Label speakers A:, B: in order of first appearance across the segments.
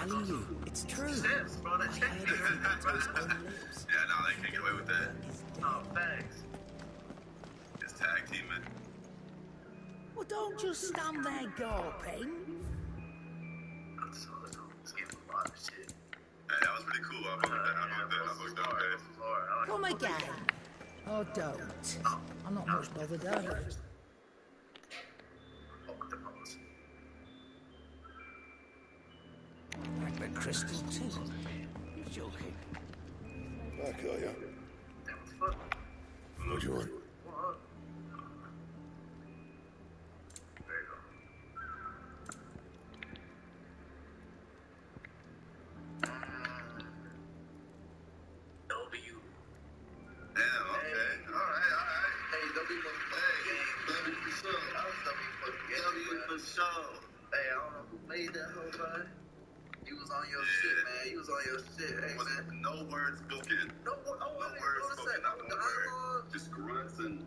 A: telling you, it's true.
B: Steps, bro, that
A: I
B: check.
A: heard it from Otto's own lips.
C: Yeah, no, they can't get away with that.
B: Oh, thanks.
C: It's tag teaming.
A: Well, don't just stand there gawping.
B: So let's get a lot of shit.
C: Hey, that was pretty cool. I fucked that.
A: Come again. Oh, don't. I'm not much bothered, are you? Like the crystal too. You're joking.
D: Back, are you? What do you want?
C: No words spoken. No words spoken. Not one word. Just grunts and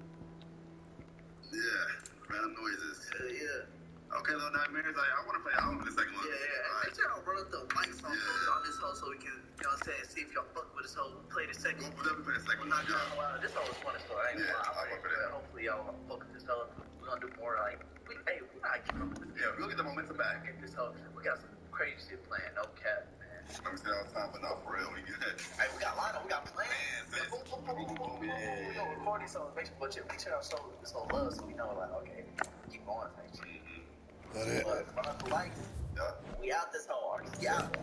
C: crowd noises.
B: Yeah.
C: Okay, Little Nightmares. I want to play album in the second one.
B: Yeah. Make sure y'all run up the mics on this hoe so we can, you know what I'm saying, see if y'all fuck with this hoe. Play the second.
C: We'll definitely play the second one.
B: This hoe is fun as fuck. I ain't gonna lie. Hopefully y'all fuck with this hoe. We're gonna do more like, we gotta keep up with this.
C: Yeah, we'll get the momentum back.
B: Get this hoe. We got some crazy shit planned. No cap, man.
C: Let me say all the time, but not for real. We good.
B: Hey, we got a lot of, we got plans.
C: Boom.
B: We gonna record these songs, make sure y'all show this whole love so we know, like, okay, keep going, thanks.
D: That it?
B: But run up the lights.
C: Yeah.
B: We out this whole artist. We out.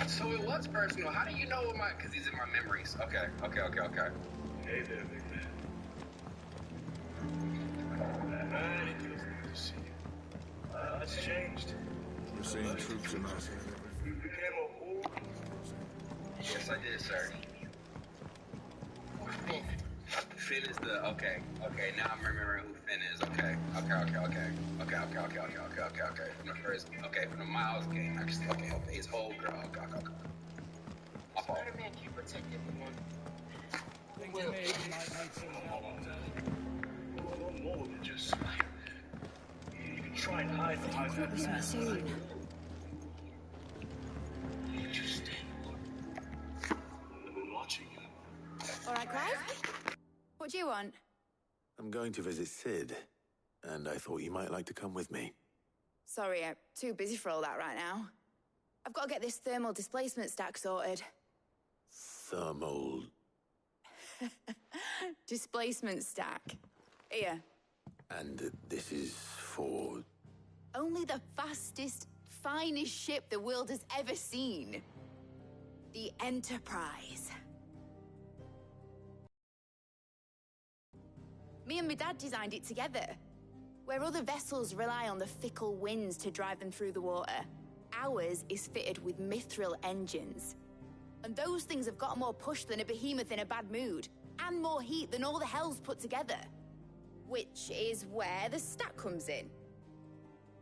E: So it was personal. How do you know what because he's in my memories. Okay.
F: Hey there, big man. It feels good to see you. It's changed.
D: We're seeing troops in us.
F: You became a whore.
E: Yes, I did, sir. Finn is the okay. Now I'm remembering who Finn is. Okay. From the Miles game, actually. Okay. His whole girl. Okay.
G: Spider-Man can protect everyone.
F: Well, more than just Spider-Man. You can try and hide behind that mask. You just stay. I've been watching you.
G: All right, Clive? What do you want?
D: I'm going to visit Sid, and I thought you might like to come with me.
G: Sorry, I'm too busy for all that right now. I've got to get this thermal displacement stack sorted.
D: Thermal...
G: Displacement stack. Here.
D: And this is for...
G: Only the fastest, finest ship the world has ever seen. The Enterprise. Me and my dad designed it together. Where other vessels rely on the fickle winds to drive them through the water, ours is fitted with mithril engines. And those things have got more push than a behemoth in a bad mood, and more heat than all the hells put together. Which is where the stack comes in.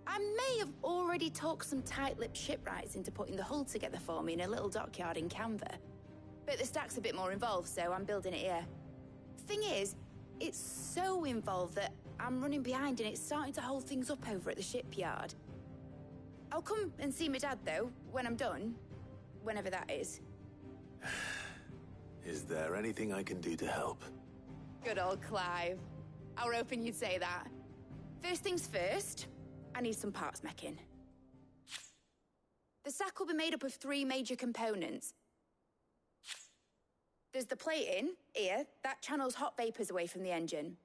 G: I may have already talked some tight-lipped shipwrights into putting the hull together for me in a little dockyard in Canva. But the stack's a bit more involved, so I'm building it here. Thing is, it's so involved that I'm running behind and it's starting to hold things up over at the shipyard. I'll come and see my dad, though, when I'm done. Whenever that is.
D: Is there anything I can do to help?
G: Good old Clive. I were hoping you'd say that. First things first, I need some parts making. The stack will be made up of 3 major components. There's the plating, here, that channels hot vapors away from the engine.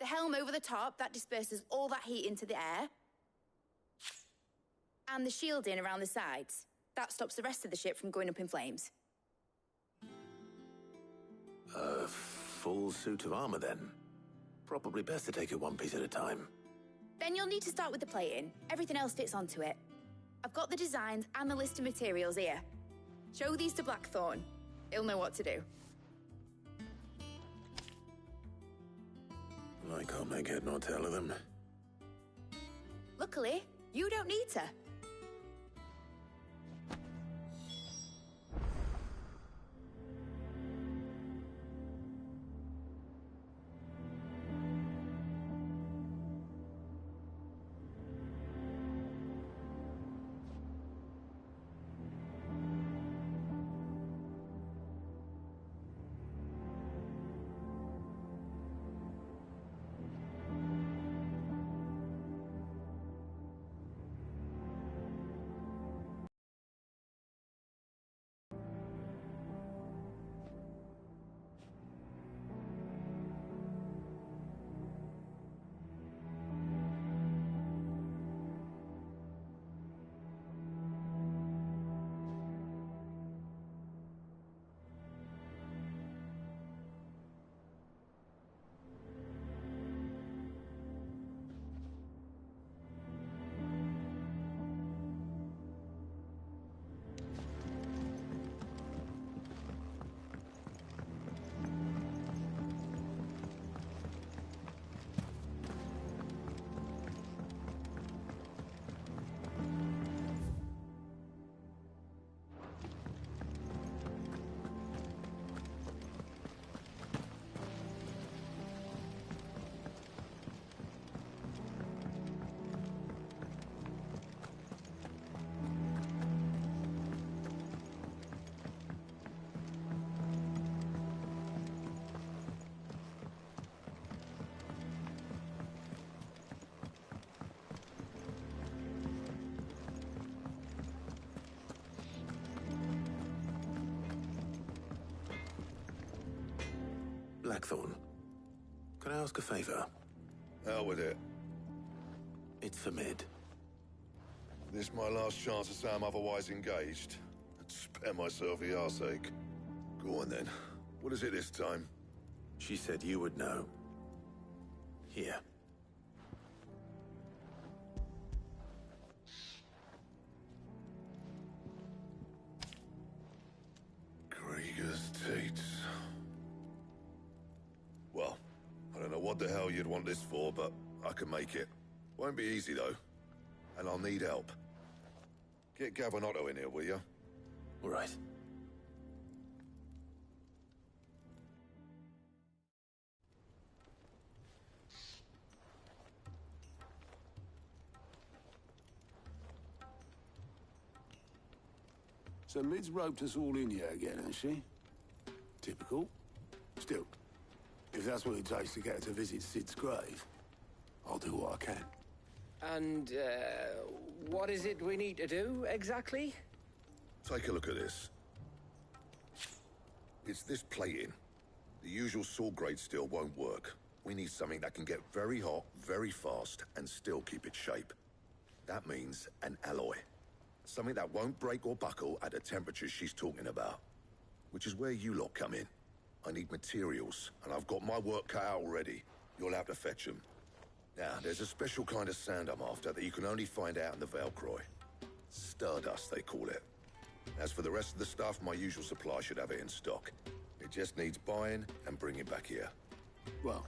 G: The helm over the top, that disperses all that heat into the air. And the shielding around the sides. That stops the rest of the ship from going up in flames.
D: A full suit of armor, then? Probably best to take it one piece at a time.
G: Then you'll need to start with the plating. Everything else fits onto it. I've got the designs and the list of materials here. Show these to Blackthorn. He'll know what to do.
D: I can't make head nor tail of them.
G: Luckily, you don't need to.
D: Blackthorn, can I ask a favor?
C: Hell with it.
D: It's for Mid.
C: This my last chance to say I'm otherwise engaged. I'd spare myself the arseache. Go on then. What is it this time?
D: She said you would know. Here.
C: Krieger's Tates. Well, I don't know what the hell you'd want this for, but I can make it. Won't be easy, though. And I'll need help. Get Gavin Otto in here, will you?
D: All right.
H: So Mid's roped us all in here again, has she? Typical. Still, if that's what it takes to get her to visit Sid's grave, I'll do what I can.
I: And, what is it we need to do, exactly?
C: Take a look at this. It's this plating. The usual sword grade steel won't work. We need something that can get very hot, very fast, and still keep its shape. That means an alloy. Something that won't break or buckle at the temperatures she's talking about. Which is where you lot come in. I need materials, and I've got my work cut out already. You'll have to fetch them. Now, there's a special kind of sand I'm after that you can only find out in the Valcroy. Stardust, they call it. As for the rest of the stuff, my usual supply should have it in stock. It just needs buying and bringing back here.
H: Well,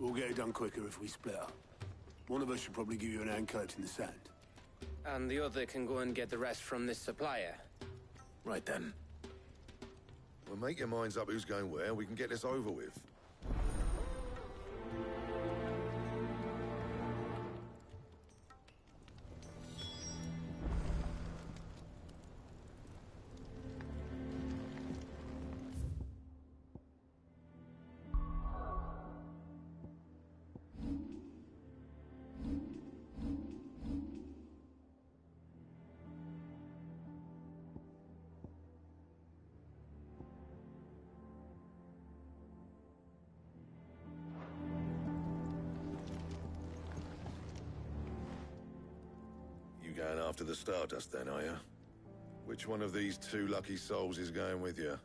H: we'll get it done quicker if we split up. One of us should probably give you an hand coating the sand.
I: And the other can go and get the rest from this supplier.
D: Right then.
C: Well, make your minds up who's going where, we can get this over with. Going after the Stardust then, are you? Which one of these two lucky souls is going with you?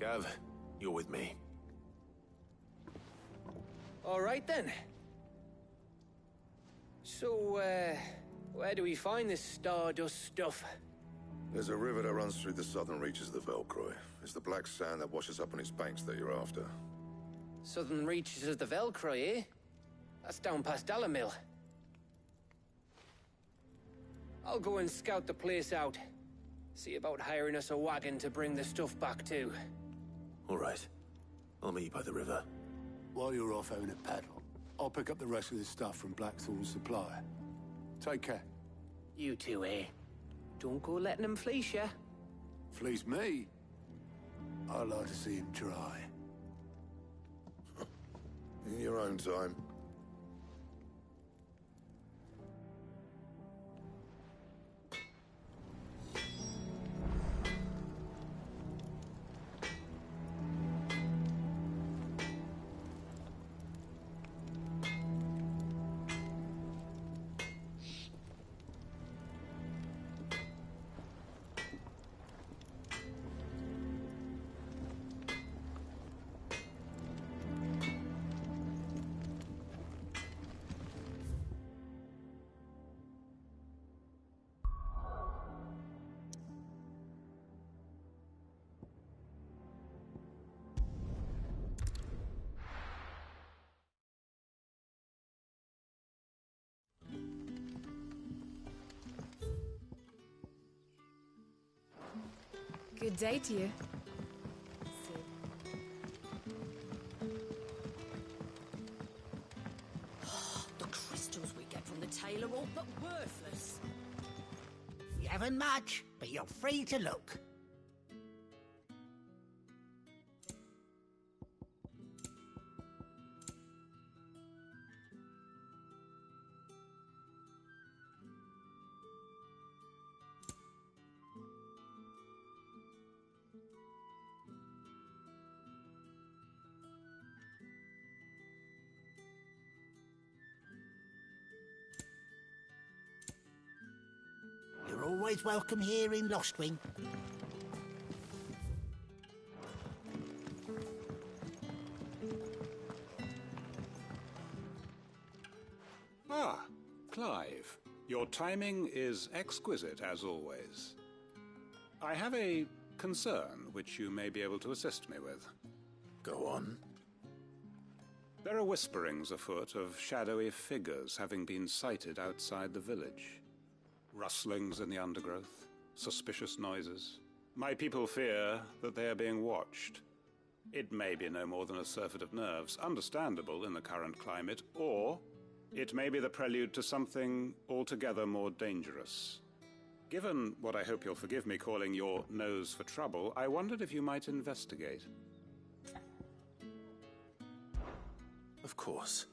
D: Gav, you're with me.
I: All right, then. So, where do we find this Stardust stuff?
C: There's a river that runs through the southern reaches of the Velcroy. It's the black sand that washes up on its banks that you're after.
I: Southern reaches of the Velcroy, eh? That's down past Dalamil. I'll go and scout the place out. See about hiring us a wagon to bring the stuff back to.
D: All right. I'll meet you by the river.
H: While you're off having a paddle, I'll pick up the rest of this stuff from Blackthorn's supplier. Take care.
I: You two, eh? Don't go letting them fleece ya.
H: Fleece me? I'd like to see him try.
C: In your own time.
J: Good day to you.
A: The crystals we get from the tailor all but worthless.
K: You haven't much, but you're free to look. You're always welcome here in Lostwing.
L: Ah, Clive. Your timing is exquisite, as always. I have a concern which you may be able to assist me with.
D: Go on.
L: There are whisperings afoot of shadowy figures having been sighted outside the village. Rustlings in the undergrowth, suspicious noises. My people fear that they are being watched. It may be no more than a surfeit of nerves, understandable in the current climate, or it may be the prelude to something altogether more dangerous. Given what I hope you'll forgive me calling your nose for trouble, I wondered if you might investigate.
D: Of course.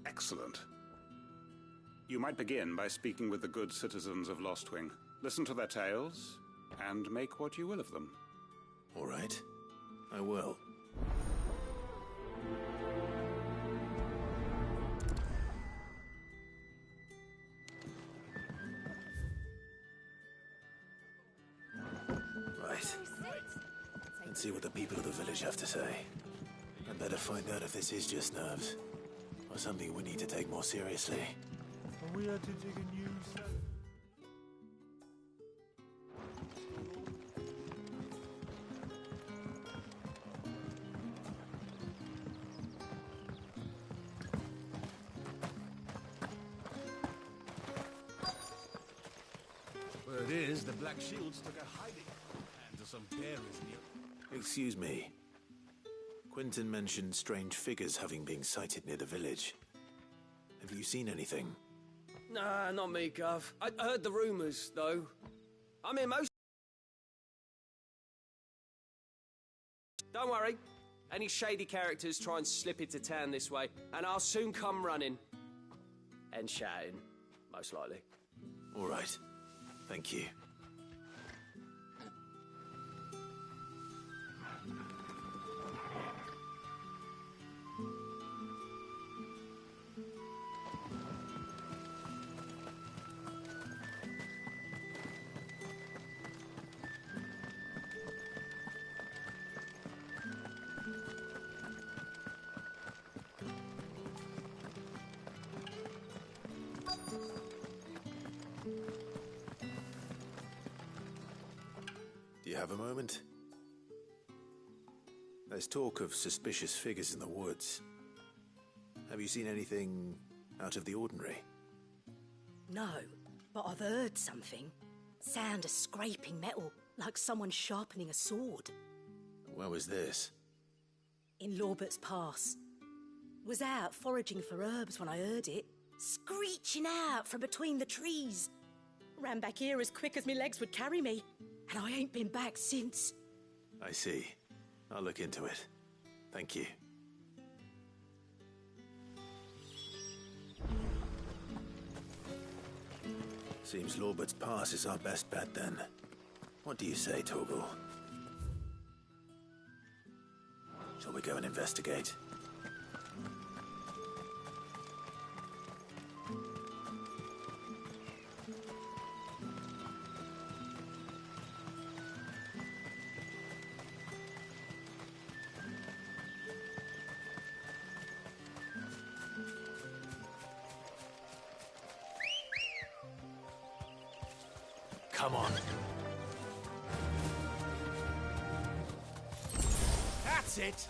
L: Excellent. You might begin by speaking with the good citizens of Lostwing. Listen to their tales, and make what you will of them.
D: All right. I will. Right. Let's see what the people of the village have to say. I'd better find out if this is just nerves, or something we need to take more seriously.
F: We had to dig a new cell. Word is, the Black Shields took a hiding and to some bearers near.
D: Excuse me. Quentin mentioned strange figures having been sighted near the village. Have you seen anything?
M: Nah, not me, Gov. I heard the rumours, though. I mean, most... Don't worry. Any shady characters try and slip into town this way, and I'll soon come running. And shouting, most likely.
D: All right. Thank you. Do you have a moment? There's talk of suspicious figures in the woods. Have you seen anything out of the ordinary?
N: No, but I've heard something. Sound of scraping metal, like someone sharpening a sword.
D: Where was this?
N: In Lorbert's Pass. Was out foraging for herbs when I heard it, screeching out from between the trees. Ran back here as quick as my legs would carry me, and I ain't been back since.
D: I see. I'll look into it. Thank you. Seems Lorbert's Pass is our best bet then. What do you say, Torgal? Shall we go and investigate? Come on.
O: That's it!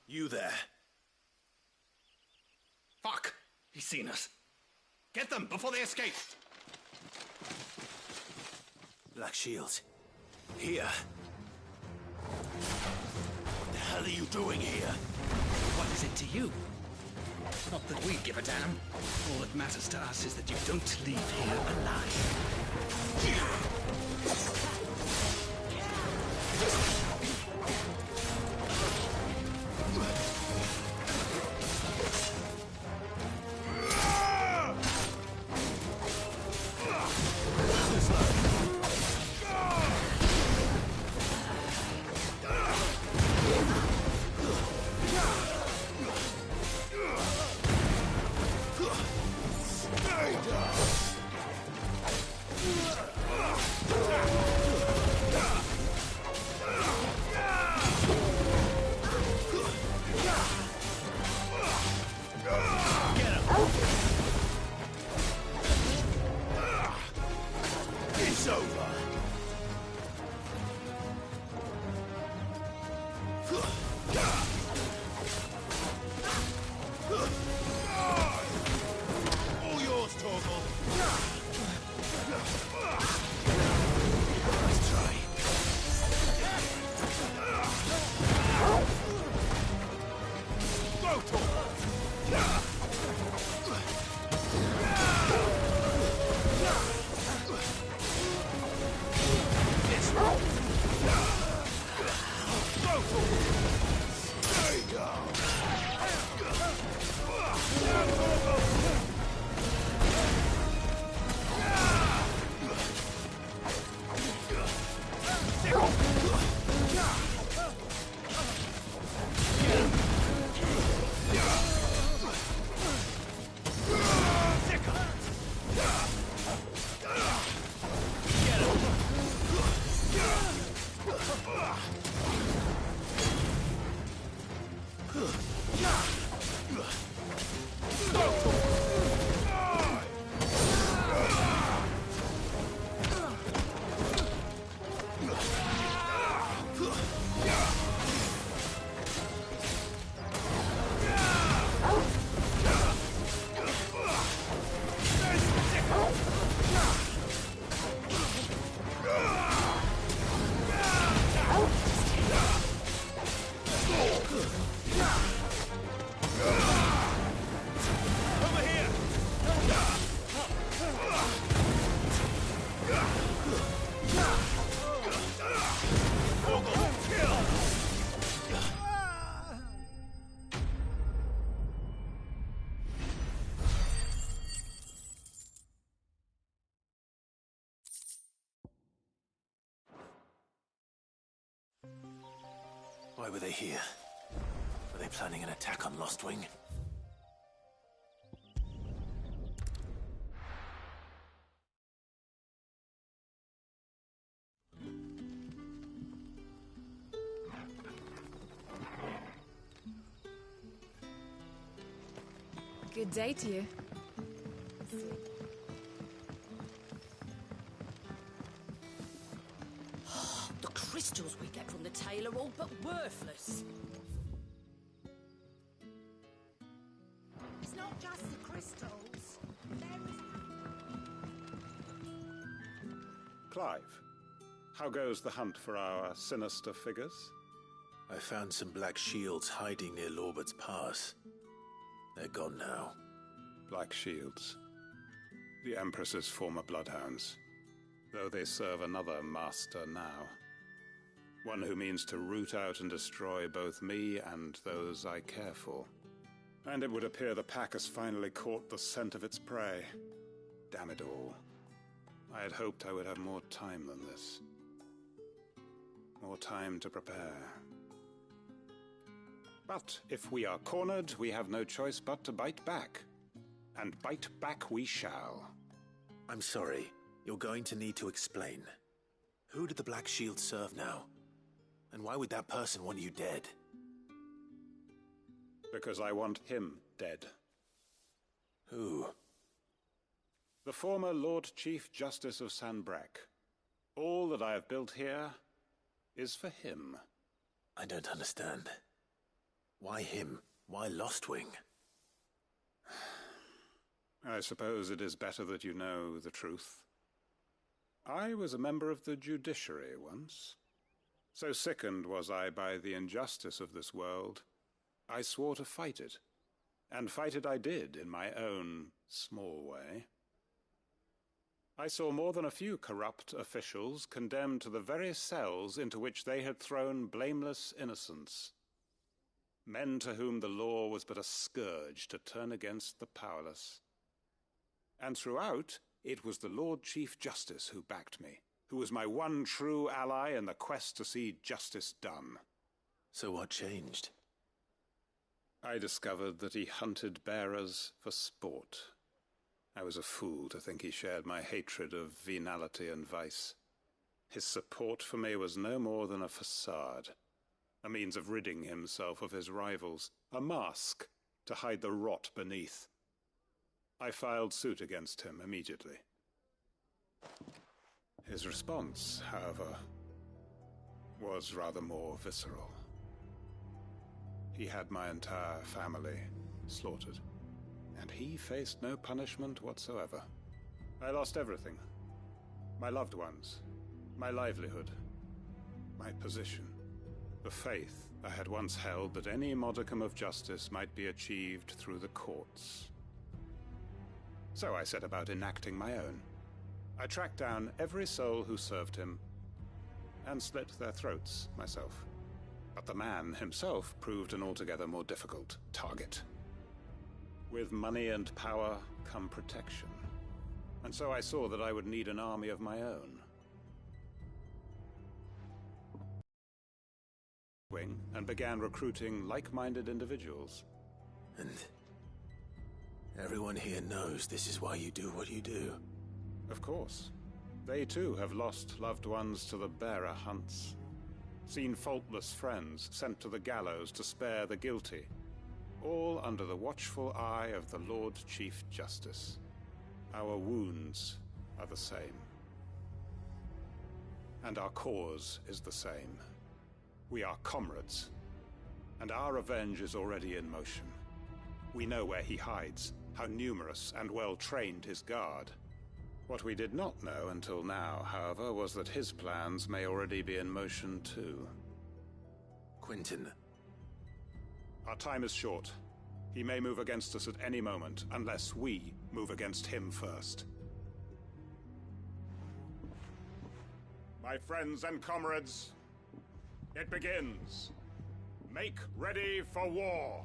D: You there.
F: Fuck! He's seen us. Get them before they escape!
D: Black Shields. Here.
F: What the hell are you doing here? What is it to you? Not that we give a damn. All that matters to us is that you don't leave here alive.
D: Why were they here? Were they planning an attack on Lostwing?
J: Good day to you.
N: The crystals we get from the tail are all but worthless.
K: It's not just the crystals.
L: Clive, how goes the hunt for our sinister figures?
D: I found some black shields hiding near Lorbert's Pass. They're gone now.
L: Black shields. The Empress's former bloodhounds, though they serve another master now. One who means to root out and destroy both me and those I care for. And it would appear the pack has finally caught the scent of its prey. Damn it all. I had hoped I would have more time than this. More time to prepare. But if we are cornered, we have no choice but to bite back. And bite back we shall.
D: I'm sorry. You're going to need to explain. Who did the Black Shield serve now? And why would that person want you dead?
L: Because I want him dead.
D: Who?
L: The former Lord Chief Justice of Sanbreque. All that I have built here is for him.
D: I don't understand. Why him? Why Lostwing?
L: I suppose it is better that you know the truth. I was a member of the judiciary once. So sickened was I by the injustice of this world, I swore to fight it. And fight it I did in my own small way. I saw more than a few corrupt officials condemned to the very cells into which they had thrown blameless innocents. Men to whom the law was but a scourge to turn against the powerless. And throughout, it was the Lord Chief Justice who backed me, who was my one true ally in the quest to see justice done.
D: So what changed?
L: I discovered that he hunted bearers for sport. I was a fool to think he shared my hatred of venality and vice. His support for me was no more than a facade, a means of ridding himself of his rivals, a mask to hide the rot beneath. I filed suit against him immediately. His response, however, was rather more visceral. He had my entire family slaughtered, and he faced no punishment whatsoever. I lost everything. My loved ones, my livelihood, my position, the faith I had once held that any modicum of justice might be achieved through the courts. So I set about enacting my own. I tracked down every soul who served him, and slit their throats myself. But the man himself proved an altogether more difficult target. With money and power come protection, and so I saw that I would need an army of my own. And began recruiting like-minded individuals.
D: And everyone here knows this is why you do what you do.
L: Of course. They too have lost loved ones to the bearer hunts. Seen faultless friends sent to the gallows to spare the guilty. All under the watchful eye of the Lord Chief Justice. Our wounds are the same. And our cause is the same. We are comrades, and our revenge is already in motion. We know where he hides, how numerous and well-trained his guard. What we did not know until now, however, was that his plans may already be in motion too.
D: Quentin.
L: Our time is short. He may move against us at any moment, unless we move against him first. My friends and comrades, it begins. Make ready for war.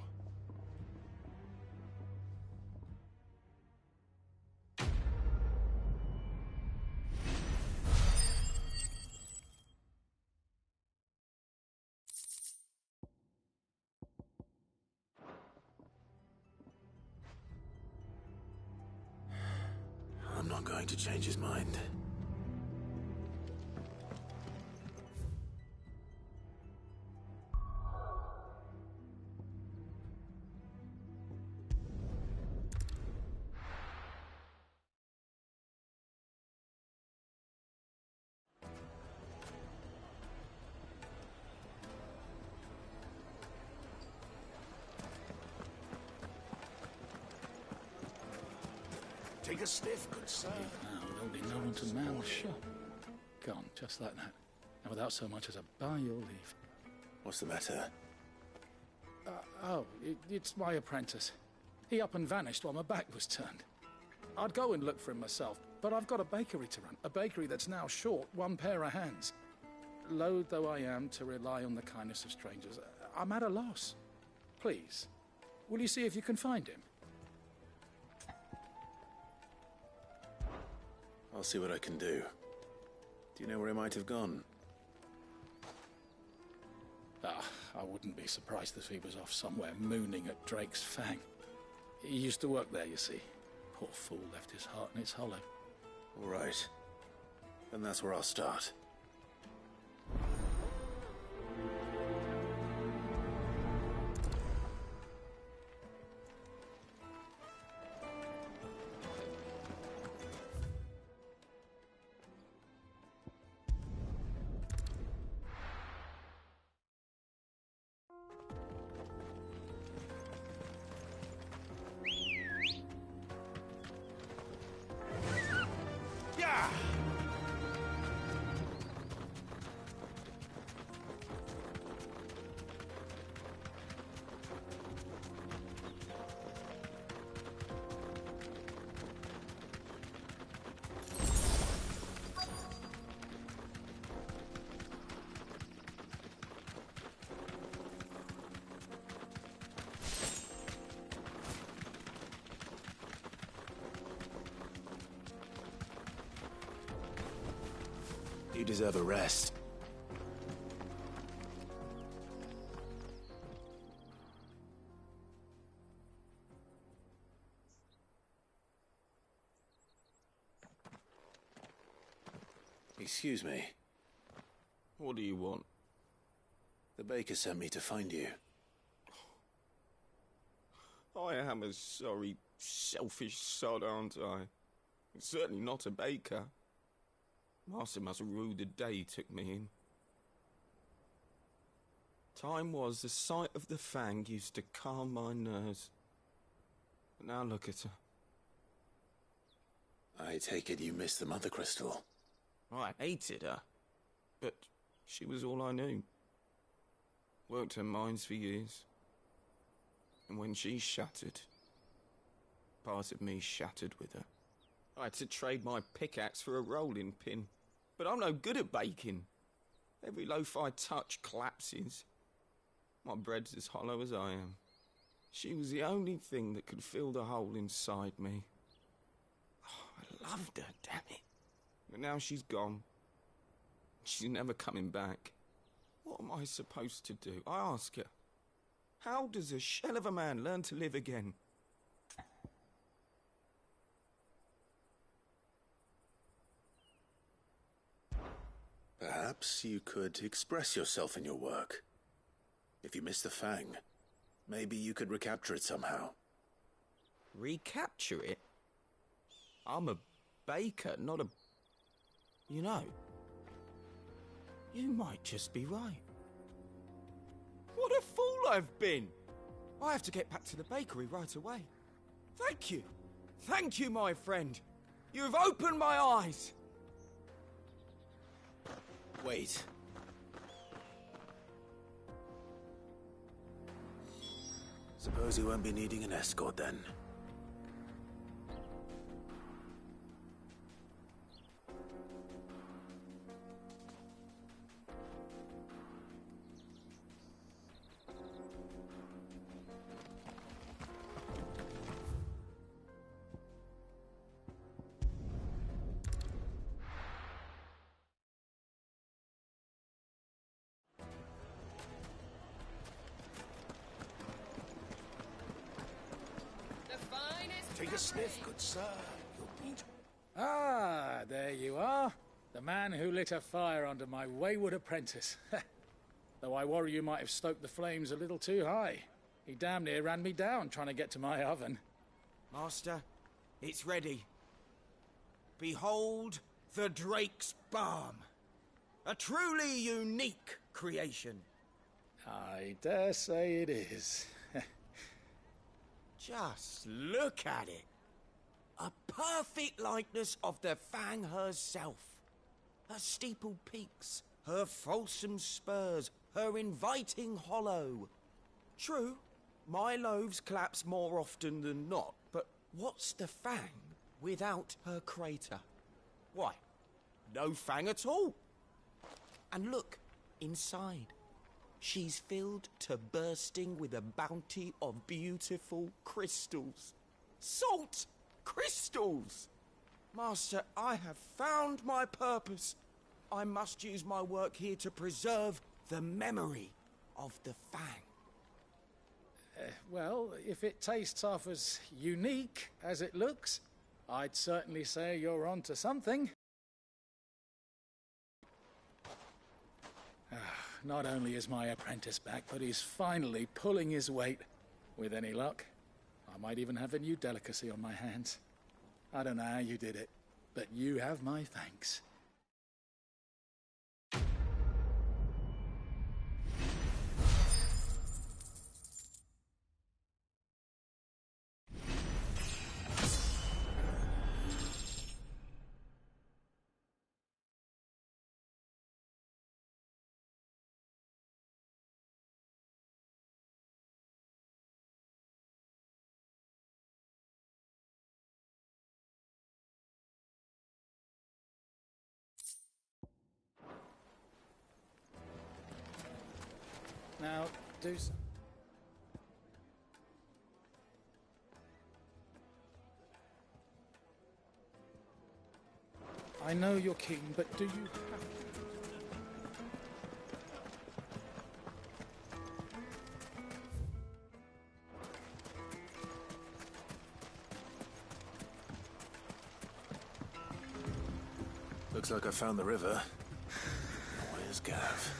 D: I'm not going to change his mind.
H: Take a sniff, good sir.
F: Now there'll be no one to man the shop. Gone, just like that. And without so much as a by your leave.
D: What's the matter?
F: It's my apprentice. He up and vanished while my back was turned. I'd go and look for him myself, but I've got a bakery to run. A bakery that's now short one pair of hands. Loath though I am to rely on the kindness of strangers, I'm at a loss. Please, will you see if you can find him?
D: I'll see what I can do. Do you know where he might have gone?
F: I wouldn't be surprised if he was off somewhere mooning at Drake's Fang. He used to work there, you see. Poor fool left his heart in its hollow.
D: All right. Then that's where I'll start. You deserve a rest. Excuse me.
O: What do you want?
D: The baker sent me to find you.
O: I am a sorry, selfish sod, aren't I? Certainly not a baker. Master must rue the day he took me in. Time was the sight of the Fang used to calm my nerves. But now look at her.
D: I take it you missed the Mother Crystal.
O: I hated her, but she was all I knew. Worked her mines for years. And when she shattered, part of me shattered with her. I had to trade my pickaxe for a rolling pin. But I'm no good at baking. Every loaf I touch collapses. My bread's as hollow as I am. She was the only thing that could fill the hole inside me. Oh, I loved her, damn it. But now she's gone. She's never coming back. What am I supposed to do? I ask her. How does a shell of a man learn to live again?
D: Perhaps you could express yourself in your work. If you miss the Fang, maybe you could recapture it somehow.
O: Recapture it? I'm a baker, not a... You know, you might just be right. What a fool I've been! I have to get back to the bakery right away. Thank you. Thank you, my friend. You've opened my eyes.
D: Wait. Suppose you won't be needing an escort then.
H: Take a sniff, good sir. You'll beat.
F: Ah, there you are. The man who lit a fire under my wayward apprentice. Though I worry you might have stoked the flames a little too high. He damn near ran me down trying to get to my oven.
O: Master, it's ready. Behold the Drake's Balm. A truly unique creation.
F: I dare say it is.
O: Just look at it. A perfect likeness of the Fang herself. Her steepled peaks, her fulsome spurs, her inviting hollow. True, my loaves collapse more often than not, but what's the Fang without her crater? Why, no Fang at all. And look, inside. She's filled to bursting with a bounty of beautiful crystals. Salt crystals! Master, I have found my purpose. I must use my work here to preserve the memory of the Fang.
F: Well, if it tastes half as unique as it looks, I'd certainly say you're onto something. Not only is my apprentice back, but he's finally pulling his weight. With any luck, I might even have a new delicacy on my hands. I don't know how you did it, but you have my thanks. Now, I know you're king, but do you have...
D: Looks like I found the river. Where's Gav?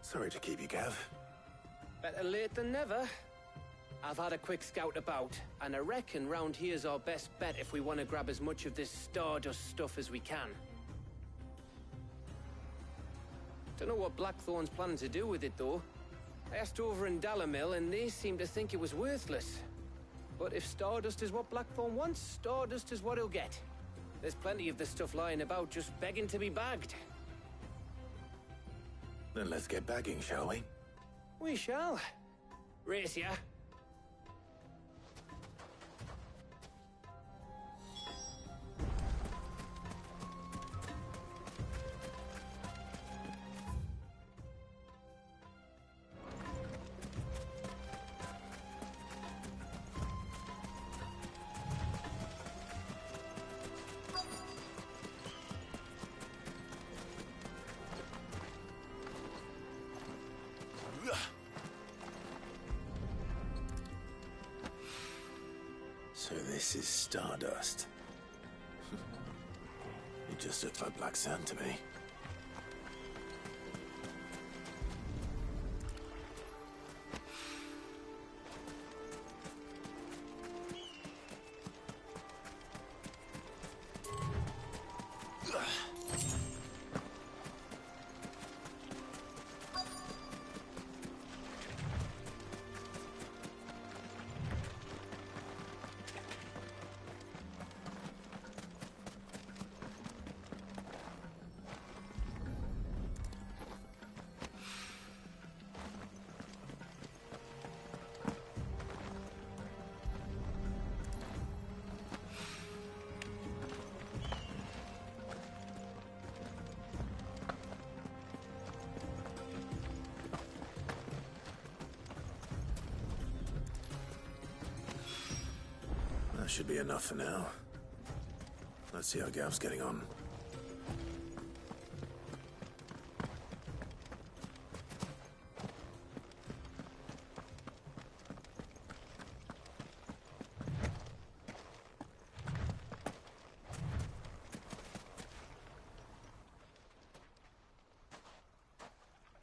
D: Sorry to keep you, Gav.
I: Better late than never. I've had a quick scout about, and I reckon round here's our best bet if we want to grab as much of this Stardust stuff as we can. Don't know what Blackthorn's planning to do with it, though. I asked over in Dalamil, and they seem to think it was worthless. But if Stardust is what Blackthorn wants, Stardust is what he'll get. There's plenty of this stuff lying about, just begging to be bagged.
D: Then let's get bagging, shall we?
I: We shall. Race ya.
D: So this is Stardust. It just looks like black sand to me. That should be enough for now. Let's see how Gav's getting on.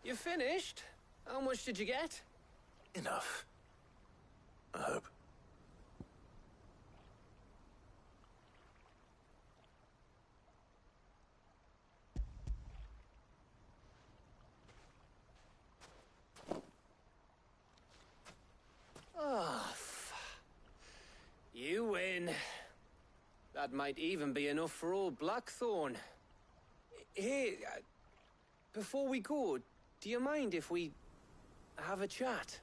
I: You finished? How much did you get?
D: Enough. I hope.
I: Oh, you win. That might even be enough for old Blackthorn. Hey, before we go, do you mind if we have a chat?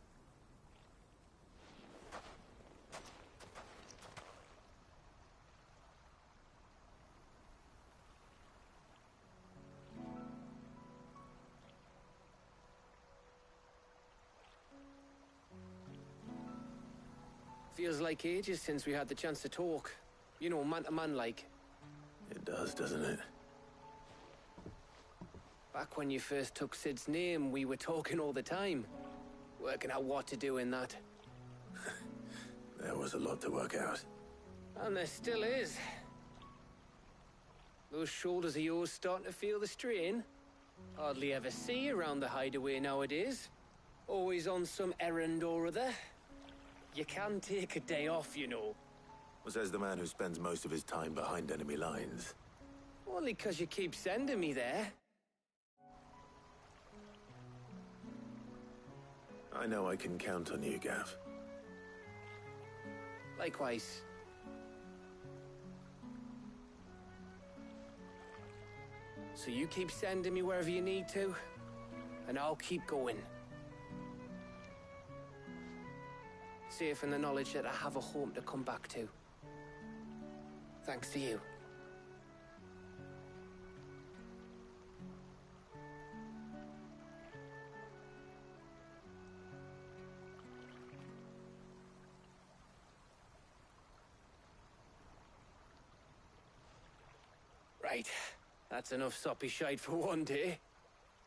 I: Feels like ages since we had the chance to talk. You know, man to man like.
D: It does, doesn't it?
I: Back when you first took Sid's name, we were talking all the time. Working out what to do in that.
D: There was a lot to work out.
I: And there still is. Those shoulders of yours starting to feel the strain. Hardly ever see you around the hideaway nowadays. Always on some errand or other. You can take a day off, you know.
D: Says the man who spends most of his time behind enemy lines.
I: Only 'cause you keep sending me there.
D: I know I can count on you, Gav.
I: Likewise. So you keep sending me wherever you need to, and I'll keep going. Safe in the knowledge that I have a home to come back to. Thanks to you. Right. That's enough soppy shite for one day.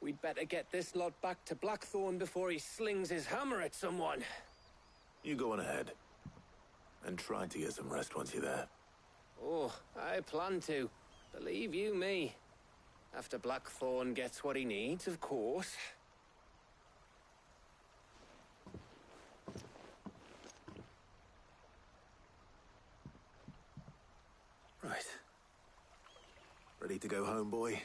I: We'd better get this lot back to Blackthorn before he slings his hammer at someone.
D: You go on ahead. And try to get some rest once you're there.
I: Oh, I plan to. Believe you me. After Blackthorn gets what he needs, of course.
D: Right. Ready to go home, boy?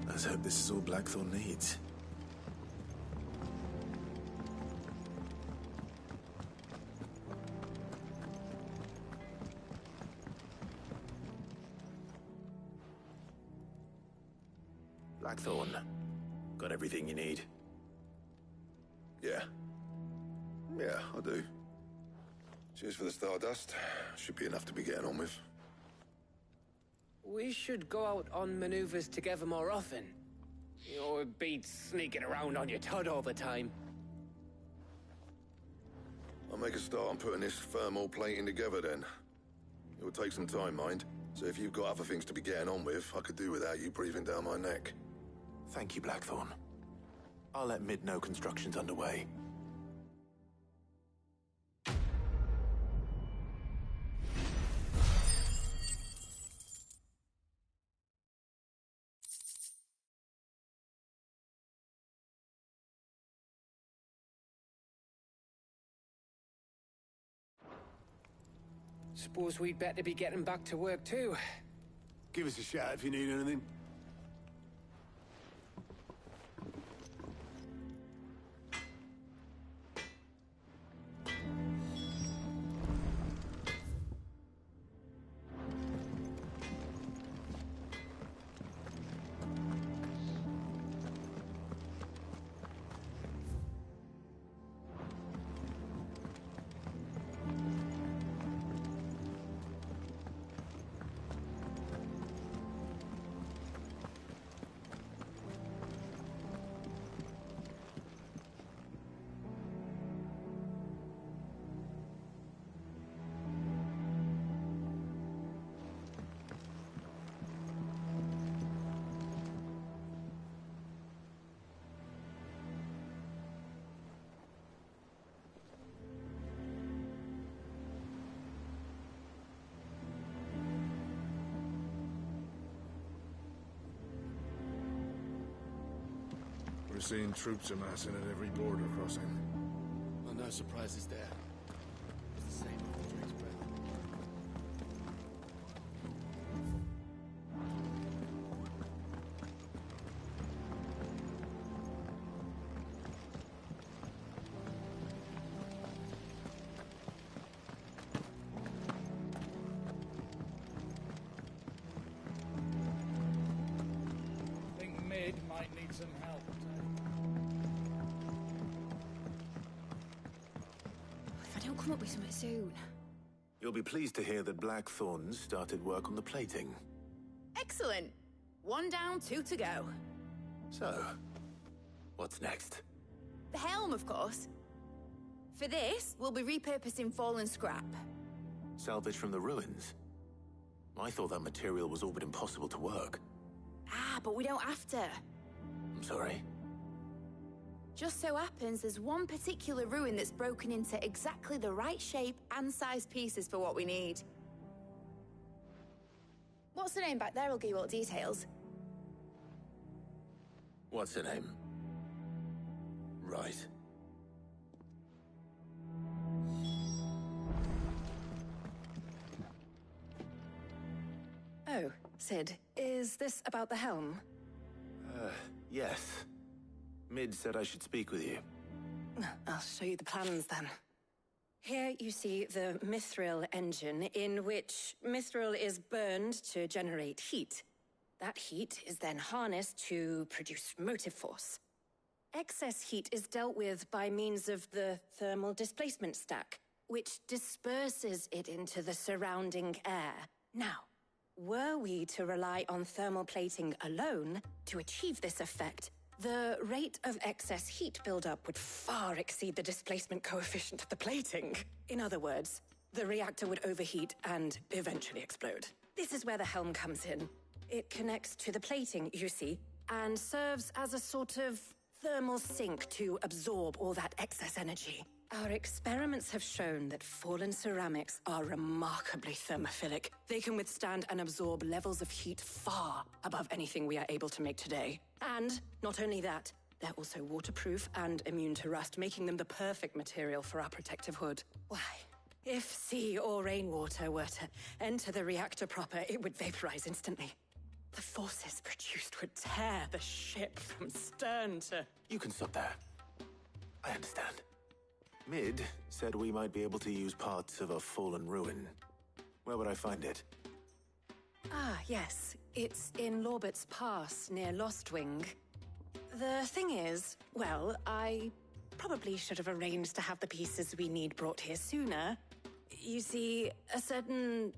D: Let's hope this is all Blackthorn needs. Blackthorn, got everything you need?
C: Yeah. Yeah, I do. Cheers for the Stardust. Should be enough to be getting on with.
I: We should go out on maneuvers together more often. You know, it beats sneaking around on your Todd all the time.
C: I'll make a start on putting this thermal plating together then. It'll take some time, mind. So if you've got other things to be getting on with, I could do without you breathing down my neck.
D: Thank you, Blackthorn. I'll let Mid know construction's underway.
I: Suppose we'd better be getting back to work too.
H: Give us a shout if you need anything.
P: We're seeing troops amassing at every border crossing.
Q: Well, no surprises there. It's the same with the Drake's Breath.
F: I think Mid might need some help.
J: If I don't come up with something soon.
D: You'll be pleased to hear that Blackthorn's started work on the plating.
G: Excellent. 1 down, 2 to go.
D: So, what's next?
G: The helm, of course. For this, we'll be repurposing fallen scrap.
D: Salvage from the ruins? I thought that material was all but impossible to work.
G: Ah, but we don't have to.
D: I'm sorry.
G: Just so happens there's one particular ruin that's broken into exactly the right shape and size pieces for what we need. What's the name back there? I'll give you all the details.
D: What's her name? Right.
N: Oh, Sid, is this about the helm?
D: Yes. Mid said I should speak with you.
N: I'll show you the plans then. Here you see the mithril engine, in which mithril is burned to generate heat. That heat is then harnessed to produce motive force. Excess heat is dealt with by means of the thermal displacement stack, which disperses it into the surrounding air. Now, were we to rely on thermal plating alone to achieve this effect, the rate of excess heat buildup would far exceed the displacement coefficient of the plating. In other words, the reactor would overheat and eventually explode. This is where the helm comes in. It connects to the plating, you see, and serves as a sort of thermal sink to absorb all that excess energy. Our experiments have shown that fallen ceramics are remarkably thermophilic. They can withstand and absorb levels of heat far above anything we are able to make today. And not only that, they're also waterproof and immune to rust, making them the perfect material for our protective hood. Why, if sea or rainwater were to enter the reactor proper, it would vaporize instantly. The forces produced would tear the ship from stern to...
D: You can stop there. I understand. Mid said we might be able to use parts of a fallen ruin. Where would I find it?
N: Ah, yes. It's in Lorbert's Pass, near Lostwing. The thing is, well, I probably should have arranged to have the pieces we need brought here sooner. You see, a certain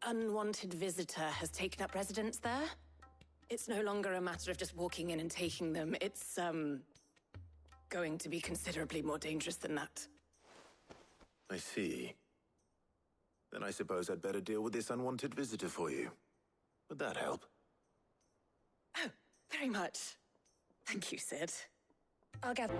N: unwanted visitor has taken up residence there. It's no longer a matter of just walking in and taking them. It's, going to be considerably more dangerous than that.
D: I see. Then I suppose I'd better deal with this unwanted visitor for you. Would that help?
N: Oh, very much. Thank you, Sid. I'll gather...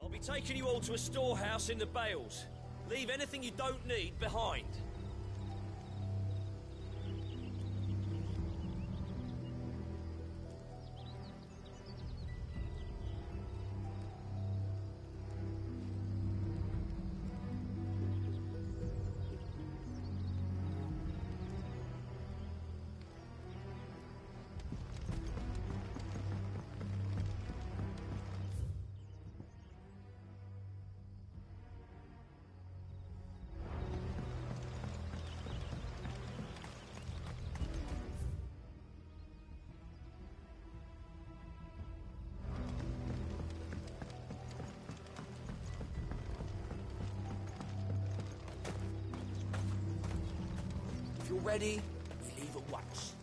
M: I'll be taking you all to a storehouse in the Bales. Leave anything you don't need behind.
R: ready, we leave at once.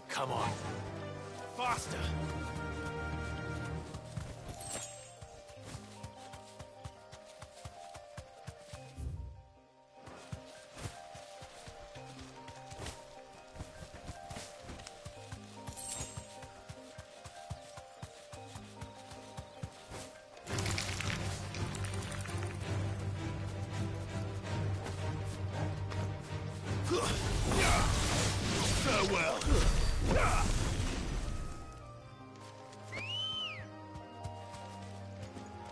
D: Come on. Faster! Farewell!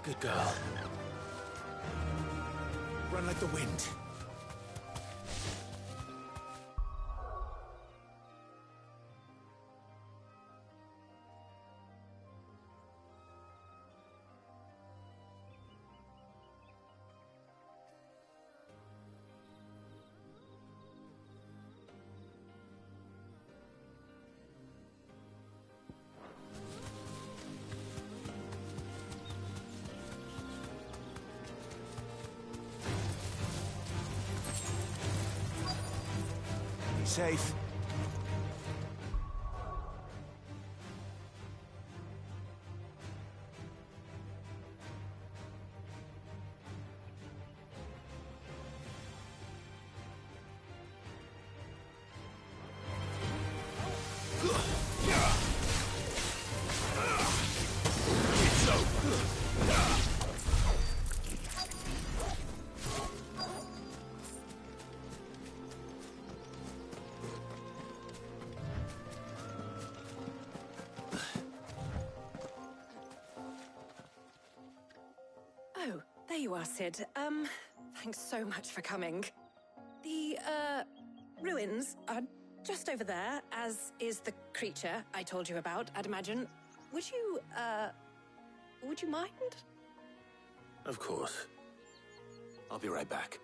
D: Good girl. Run like the wind. Safe. It's over.
N: Oh, there you are, Sid. Thanks so much for coming. The, ruins are just over there, as is the creature I told you about, I'd imagine. Would you mind?
D: Of course. I'll be right back.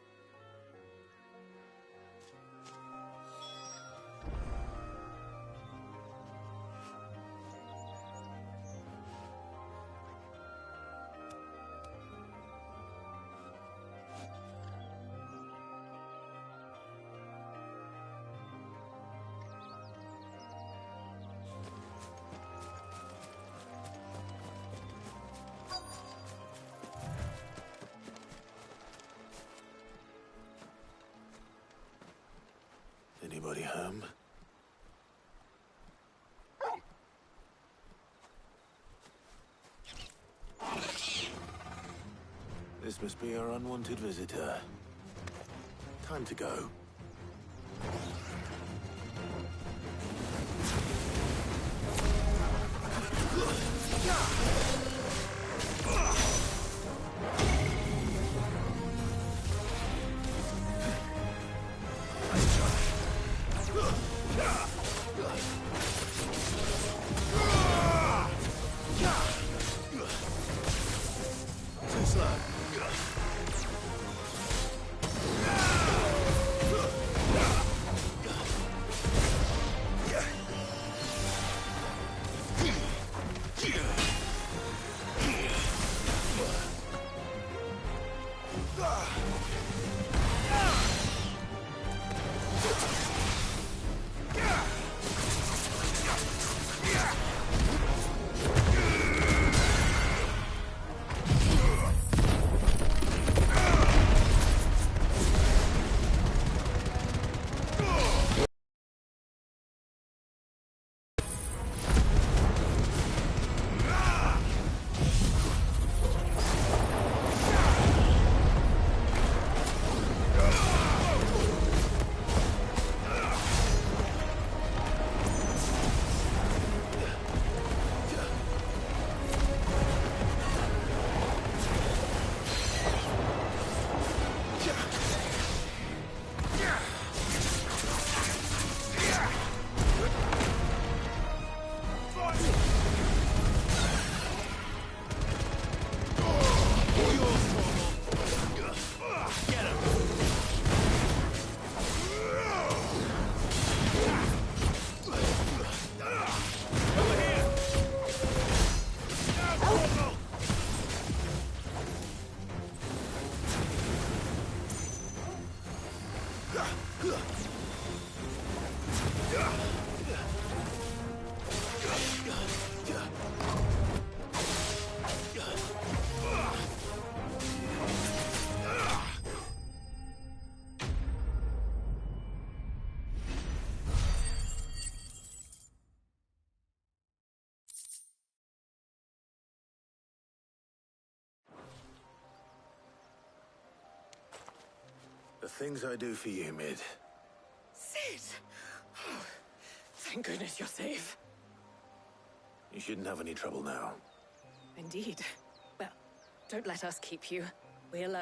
D: Anybody home? This must be our unwanted visitor. Time to go. Too slow. things I do for you, Mid.
N: Sid! Oh, thank goodness you're safe.
D: You shouldn't have any trouble now.
N: Indeed. Well, don't let us keep you. We'll,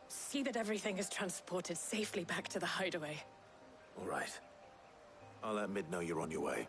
N: see that everything is transported safely back to the hideaway.
D: All right. I'll let Mid know you're on your way.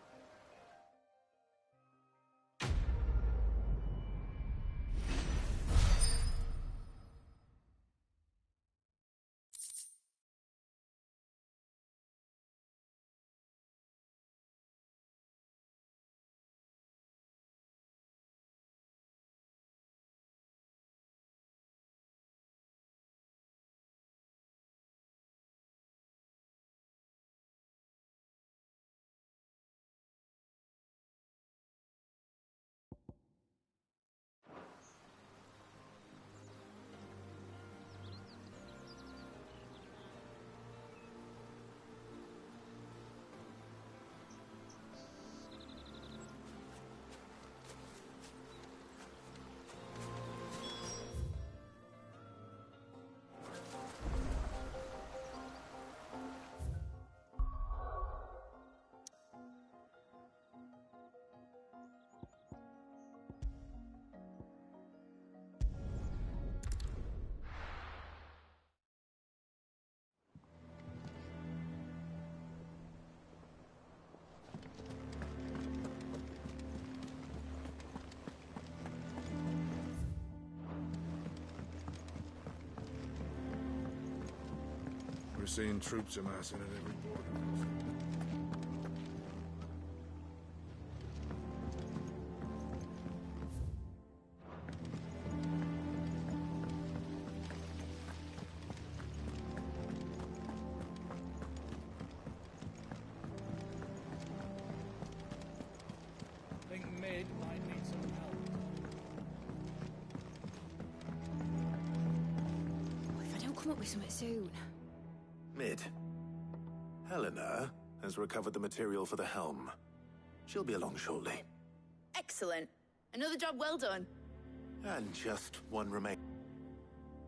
P: We're seeing troops amassing at every border crossing.
F: Think Mid might need some help.
J: If I don't come up with something soon.
D: Mid. Helena has recovered the material for the helm. She'll be along shortly.
G: Excellent. Another job well done.
D: And just one remain.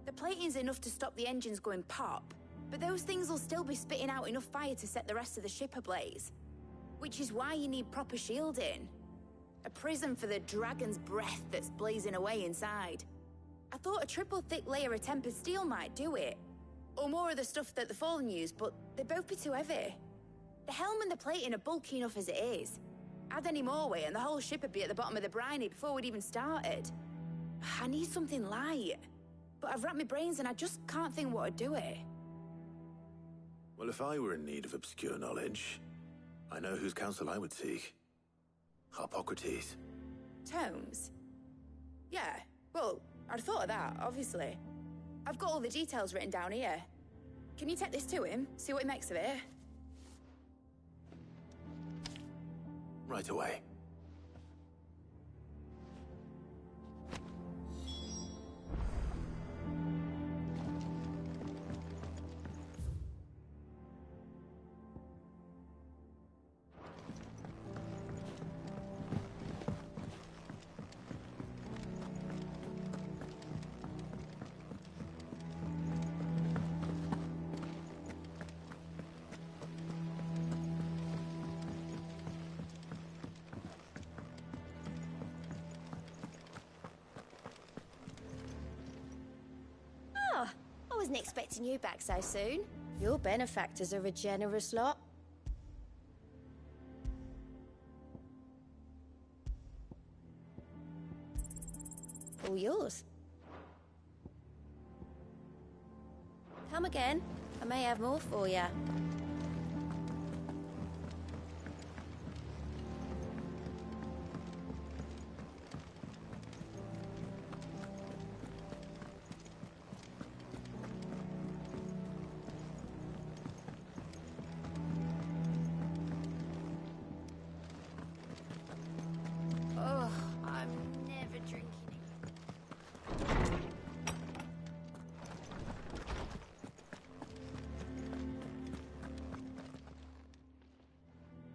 G: The plating's enough to stop the engines going pop, but those things will still be spitting out enough fire to set the rest of the ship ablaze. Which is why you need proper shielding. A prison for the dragon's breath that's blazing away inside. I thought a triple thick layer of tempered steel might do it. Or more of the stuff that the Fallen use, but they'd both be too heavy. The helm and the plating are bulky enough as it is. Add any more weight and the whole ship would be at the bottom of the briny before we'd even started. I need something light. But I've racked my brains and I just can't think what would do it.
D: Well, if I were in need of obscure knowledge, I know whose counsel I would seek. Harpocrates.
G: Tomes? Yeah, well, I'd thought of that, obviously. I've got all the details written down here. Can you take this to him, see what he makes of it?
D: Right away.
J: I wasn't expecting you back so soon. Your benefactors are a generous lot. All yours. Come again. I may have more for you.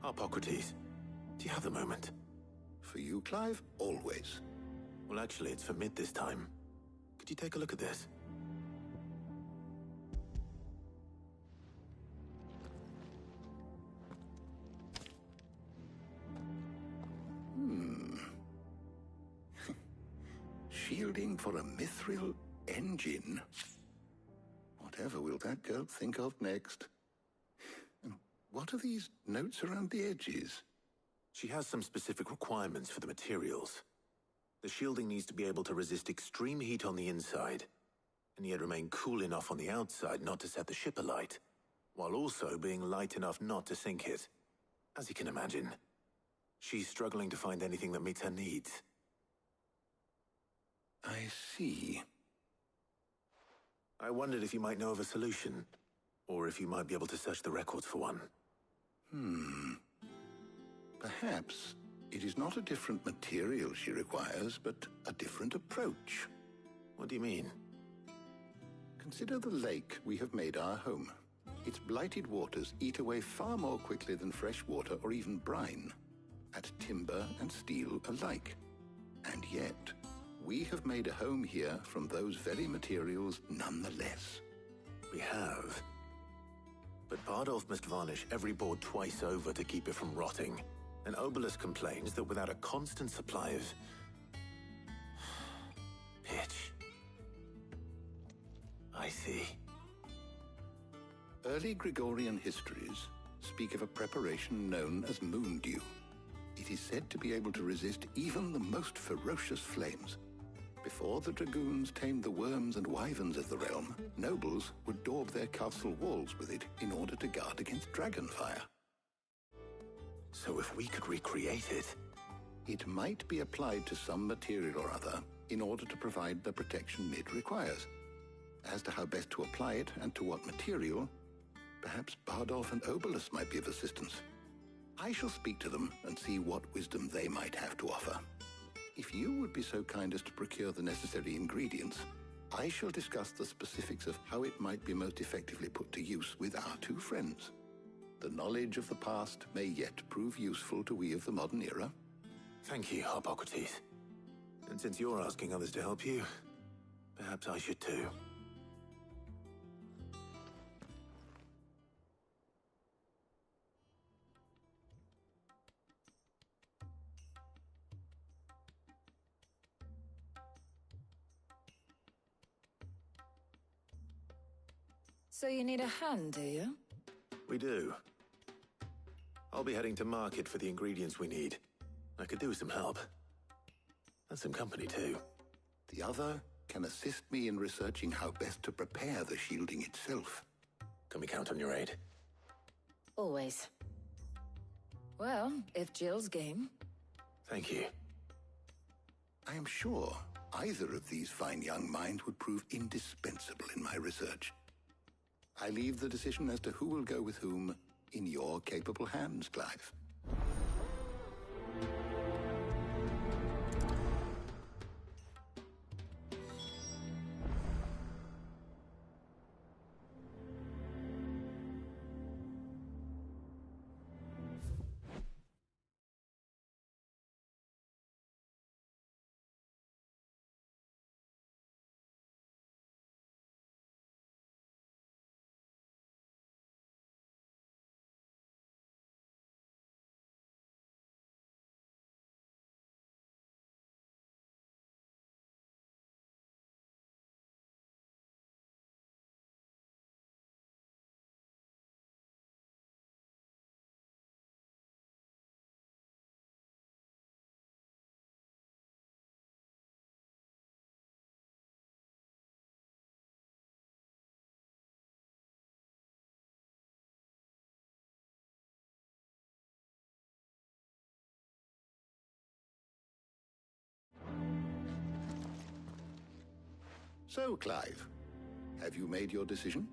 D: Harpocrates, do you have a moment?
C: For you, Clive? Always.
D: Well, actually, it's for Mid this time. Could you take a look at this?
H: shielding for a mithril engine? Whatever will that girl think of next? And what are these notes around the edges?
D: She has some specific requirements for the materials. The shielding needs to be able to resist extreme heat on the inside, and yet remain cool enough on the outside not to set the ship alight, while also being light enough not to sink it. As you can imagine, she's struggling to find anything that meets her needs.
H: I see.
D: I wondered if you might know of a solution, or if you might be able to search the records for one.
H: Perhaps it is not a different material she requires, but a different approach.
D: What do you mean?
H: Consider the lake we have made our home. Its blighted waters eat away far more quickly than fresh water or even brine, at timber and steel alike. And yet, we have made a home here from those very materials nonetheless.
D: We have. But Bardolph must varnish every board twice over to keep it from rotting. And Obelus complains that without a constant supply of pitch. I see.
H: Early Gregorian histories speak of a preparation known as moon dew. It is said to be able to resist even the most ferocious flames. Before the dragoons tamed the worms and wyverns of the realm, nobles would daub their castle walls with it in order to guard against dragonfire.
D: So if we could recreate it...
H: It might be applied to some material or other in order to provide the protection it requires. As to how best to apply it and to what material, perhaps Bardolph and Obelus might be of assistance. I shall speak to them and see what wisdom they might have to offer. If you would be so kind as to procure the necessary ingredients, I shall discuss the specifics of how it might be most effectively put to use with our two friends. The knowledge of the past may yet prove useful to we of the modern era.
D: Thank you, Hippocrates. And since you're asking others to help you, perhaps I should too.
A: So you need a hand, do you?
D: We do. I'll be heading to market for the ingredients we need. I could do with some help. And some company, too.
H: The other can assist me in researching how best to prepare the shielding itself.
D: Can we count on your aid?
A: Always. Well, if Jill's game.
D: Thank you.
H: I am sure either of these fine young minds would prove indispensable in my research. I leave the decision as to who will go with whom in your capable hands, Clive. So, Clive, have you made your decision?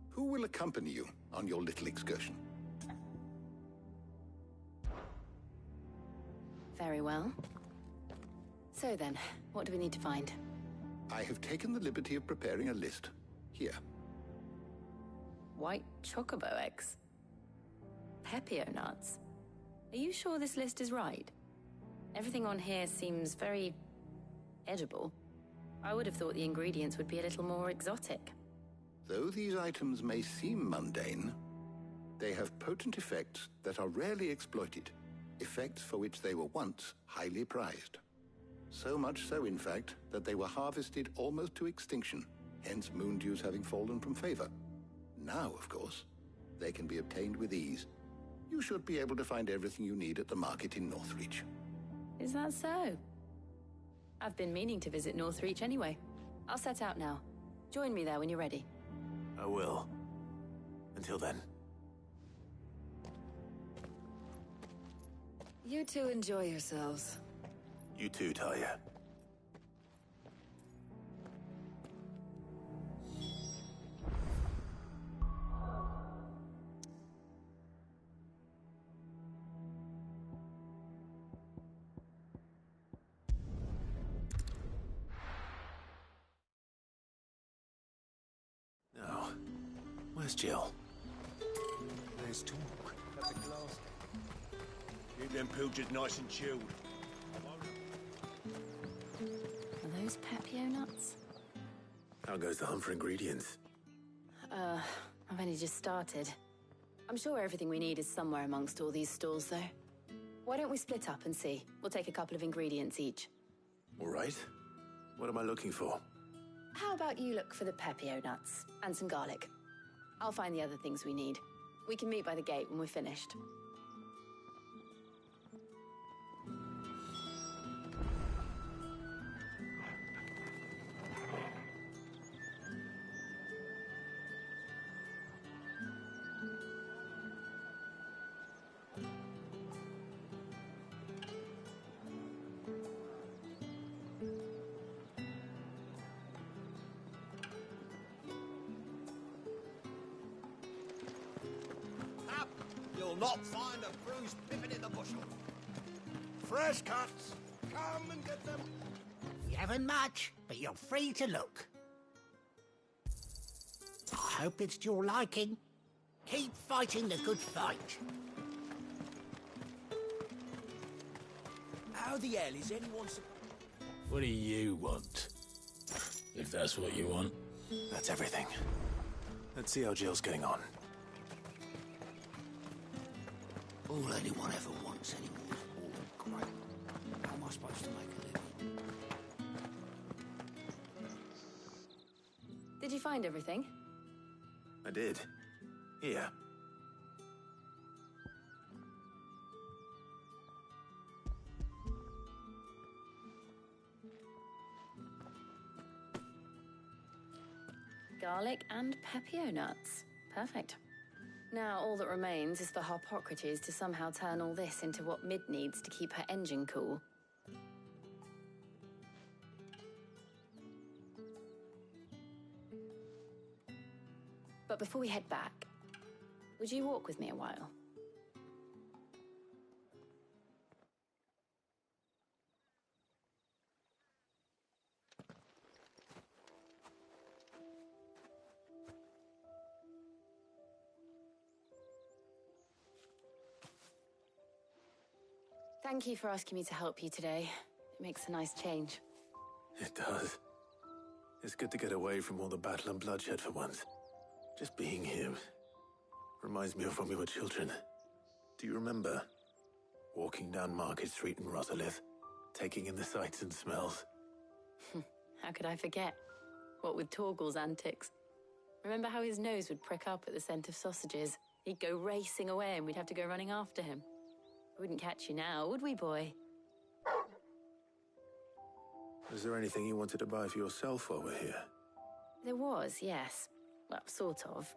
H: Who will accompany you on your little excursion?
S: Very well. So then, what do we need to find?
H: I have taken the liberty of preparing a list. Here.
S: White chocobo eggs. Pepio nuts. Are you sure this list is right? Everything on here seems very edible. I would have thought the ingredients would be a little more exotic.
H: Though these items may seem mundane, they have potent effects that are rarely exploited, effects for which they were once highly prized. So much so, in fact, that they were harvested almost to extinction, hence moon dews having fallen from favor. Now, of course, they can be obtained with ease. You should be able to find everything you need at the market in Northreach.
S: Is that so? I've been meaning to visit Northreach anyway. I'll set out now. Join me there when you're ready.
D: I will. Until then.
A: You two enjoy yourselves.
D: You too, Talia. Now, where's Jill?
T: There's talk at the glass. Keep them pilgers nice and chilled.
S: Are those Pepio nuts?
D: How goes the hunt for ingredients?
S: I've only just started. I'm sure everything we need is somewhere amongst all these stalls, though. Why don't we split up and see? We'll take a couple of ingredients each.
D: All right. What am I looking for?
S: How about you look for the Pepio nuts and some garlic? I'll find the other things we need. We can meet by the gate when we're finished.
K: You'll not find a bruised pippin in the bushel.
T: Fresh cuts. Come and get them.
K: You haven't much, but you're free to look. I hope it's to your liking. Keep fighting the good fight.
R: How the hell is anyone supposed...
U: What do you want? If that's what you want.
D: That's everything. Let's see how Jill's getting on.
K: All anyone ever wants anymore is all great. How am I supposed to make a living?
S: Did you find everything?
D: I did. Here.
S: Garlic and Pepio nuts. Perfect. Now all that remains is for Harpocrates to somehow turn all this into what Mid needs to keep her engine cool. But before we head back, would you walk with me a while? Thank you for asking me to help you today. It makes a nice change.
D: It does. It's good to get away from all the battle and bloodshed for once. Just being here reminds me of when we were children. Do you remember? Walking down Market Street in Rosalith, taking in the sights and smells.
S: How could I forget? What with Torgal's antics. Remember how his nose would prick up at the scent of sausages? He'd go racing away and we'd have to go running after him. We wouldn't catch you now, would we, boy?
D: Was there anything you wanted to buy for yourself while we're here?
S: There was, yes. Well, sort of.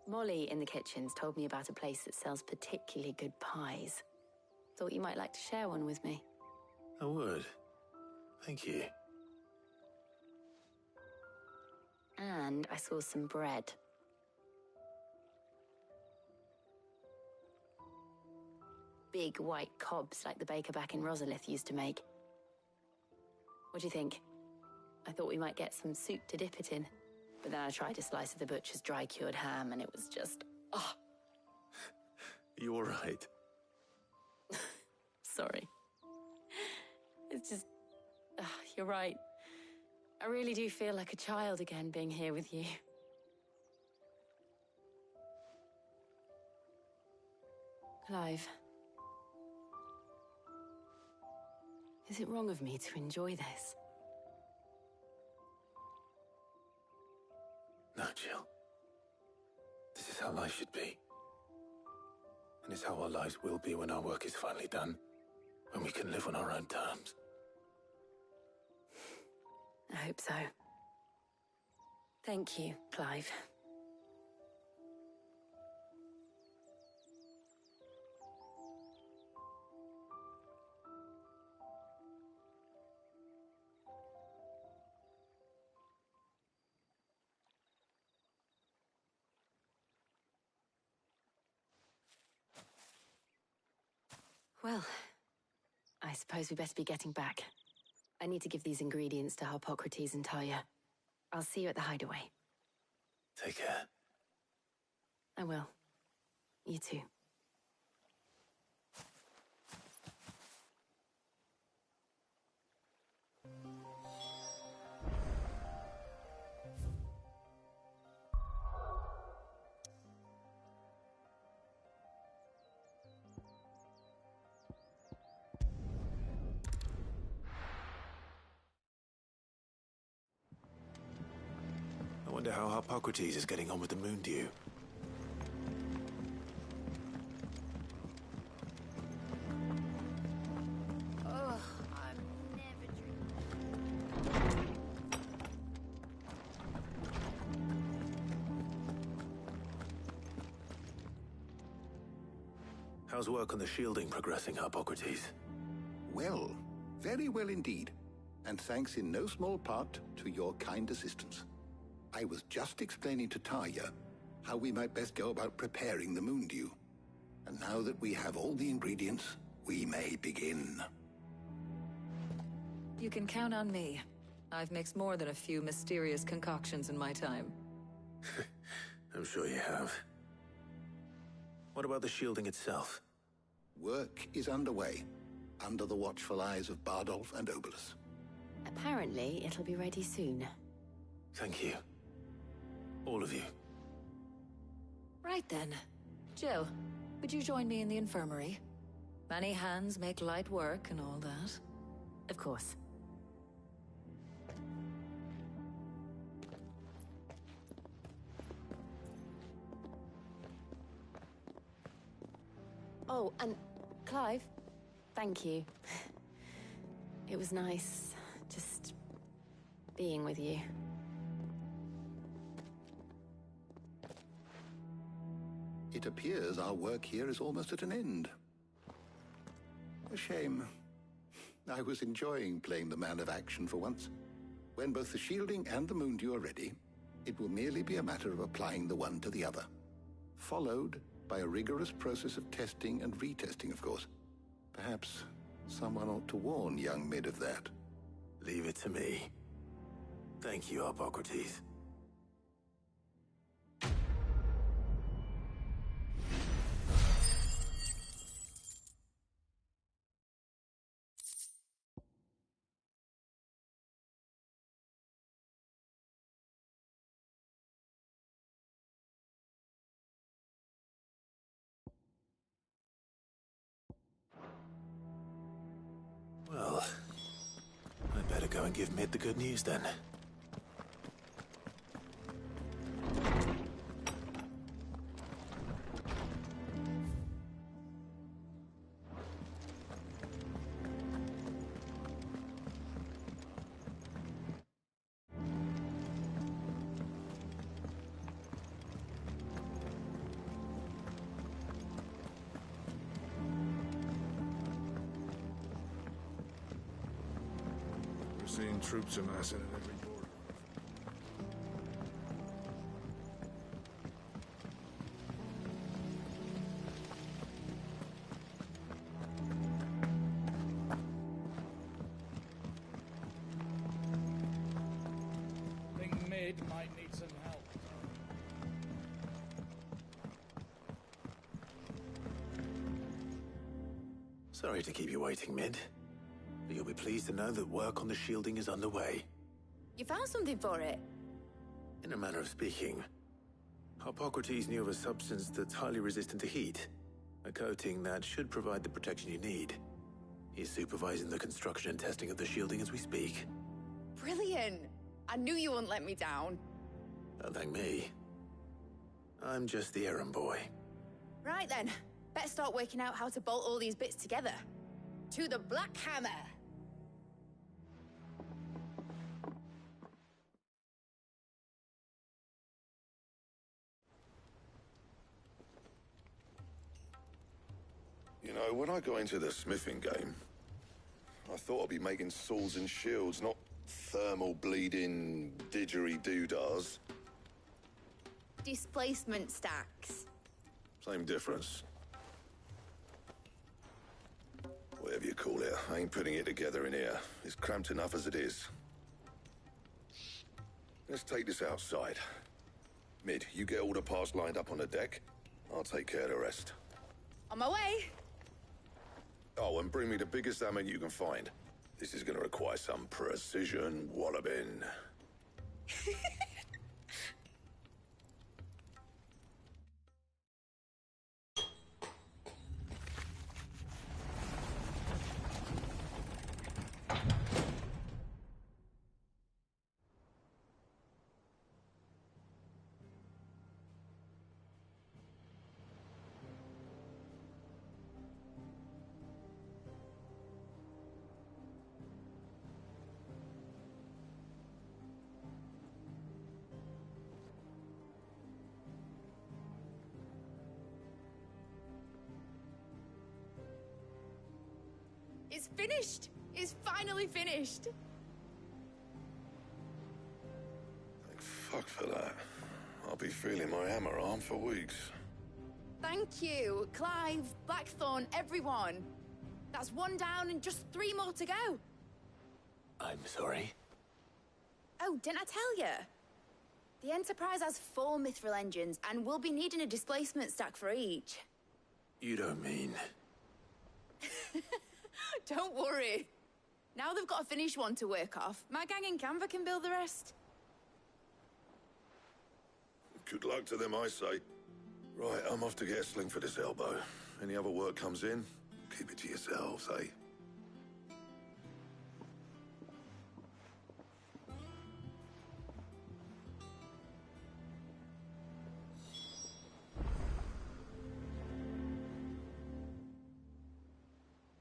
S: Molly in the kitchens told me about a place that sells particularly good pies. Thought you might like to share one with me.
D: I would. Thank you.
S: And I saw some bread. Big white cobs like the baker back in Rosalith used to make. What do you think? I thought we might get some soup to dip it in. But then I tried a slice of the butcher's dry-cured ham and it was just... oh.
D: You all right?
S: Sorry. It's just... you're right. I really do feel like a child again being here with you. Clive. Is it wrong of me to enjoy this?
D: No, Jill. This is how life should be. And it's how our lives will be when our work is finally done. When we can live on our own terms.
S: I hope so. Thank you, Clive. Well, I suppose we best be getting back. I need to give these ingredients to Harpocrates and Talia. I'll see you at the hideaway.
D: Take care.
S: I will. You too.
D: I wonder how Harpocrates is getting on with the moon dew.
G: Oh, I'm never drinking.
D: How's work on the shielding progressing, Harpocrates?
H: Well, very well indeed. And thanks in no small part to your kind assistance. I was just explaining to Talia how we might best go about preparing the moon dew. And now that we have all the ingredients, we may begin.
B: You can count on me. I've mixed more than a few mysterious concoctions in my time.
D: I'm sure you have. What about the shielding itself?
H: Work is underway, under the watchful eyes of Bardolph and Obolus.
S: Apparently, it'll be ready soon.
D: Thank you. All of you.
B: Right then. Jill, would you join me in the infirmary? Many hands make light work and all that.
S: Of course. Oh, and Clive, thank you. It was nice just being with you.
H: It appears our work here is almost at an end. A shame. I was enjoying playing the man of action for once. When both the shielding and the moon dew are ready, it will merely be a matter of applying the one to the other. Followed by a rigorous process of testing and retesting, of course. Perhaps someone ought to warn young Mid of that.
D: Leave it to me. Thank you, Harpocrates. Well, I'd better go and give Mid the good news then.
P: We're seeing troops amassing at every border.
F: Think Mid might need some help.
D: Sorry to keep you waiting, Mid. But you'll be pleased to know that work on the shielding is underway.
G: You found something for it?
D: In a manner of speaking, Harpocrates knew of a substance that's highly resistant to heat. A coating that should provide the protection you need. He's supervising the construction and testing of the shielding as we speak.
G: Brilliant! I knew you wouldn't let me down.
D: Don't thank me. I'm just the errand boy.
G: Right then, better start working out how to bolt all these bits together. To the Black Hammer!
C: You know, when I got into the smithing game, I thought I'd be making swords and shields, not thermal bleeding didgeridoo-dahs.
G: Displacement stacks.
C: Same difference. Whatever you call it, I ain't putting it together in here. It's cramped enough as it is. Let's take this outside. Mid, you get all the parts lined up on the deck. I'll take care of the rest.
G: On my way!
C: Oh, and bring me the biggest hammer you can find. This is gonna require some precision walloping.
G: It's finished! It's finally finished!
C: Thank fuck for that. I'll be feeling my hammer arm for weeks.
G: Thank you, Clive, Blackthorn, everyone. That's one down and just 3 more to go.
D: I'm sorry.
G: Oh, didn't I tell you? The Enterprise has 4 mithril engines, and we'll be needing a displacement stack for each.
D: You don't mean...
G: Don't worry. Now they've got a finished one to work off. My gang in Canva can build the rest.
C: Good luck to them, I say. Right, I'm off to get a sling for this elbow. Any other work comes in, keep it to yourselves, eh?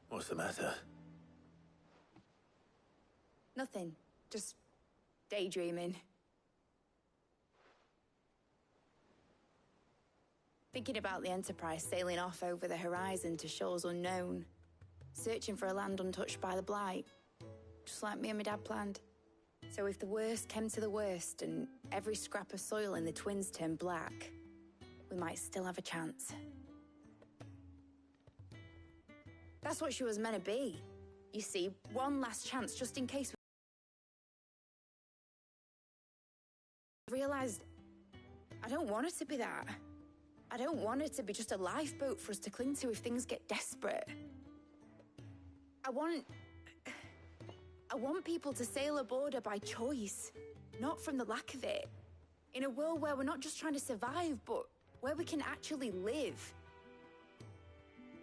D: What's the matter?
G: Nothing. Just daydreaming. Thinking about the Enterprise sailing off over the horizon to shores unknown. Searching for a land untouched by the Blight. Just like me and my dad planned. So if the worst came to the worst and every scrap of soil in the Twins turned black, we might still have a chance. That's what she was meant to be. You see, one last chance just in case we realized I don't want it to be that. I don't want it to be just a lifeboat for us to cling to if things get desperate. I want people to sail aboard her by choice, not from the lack of it. In a world where we're not just trying to survive, but where we can actually live.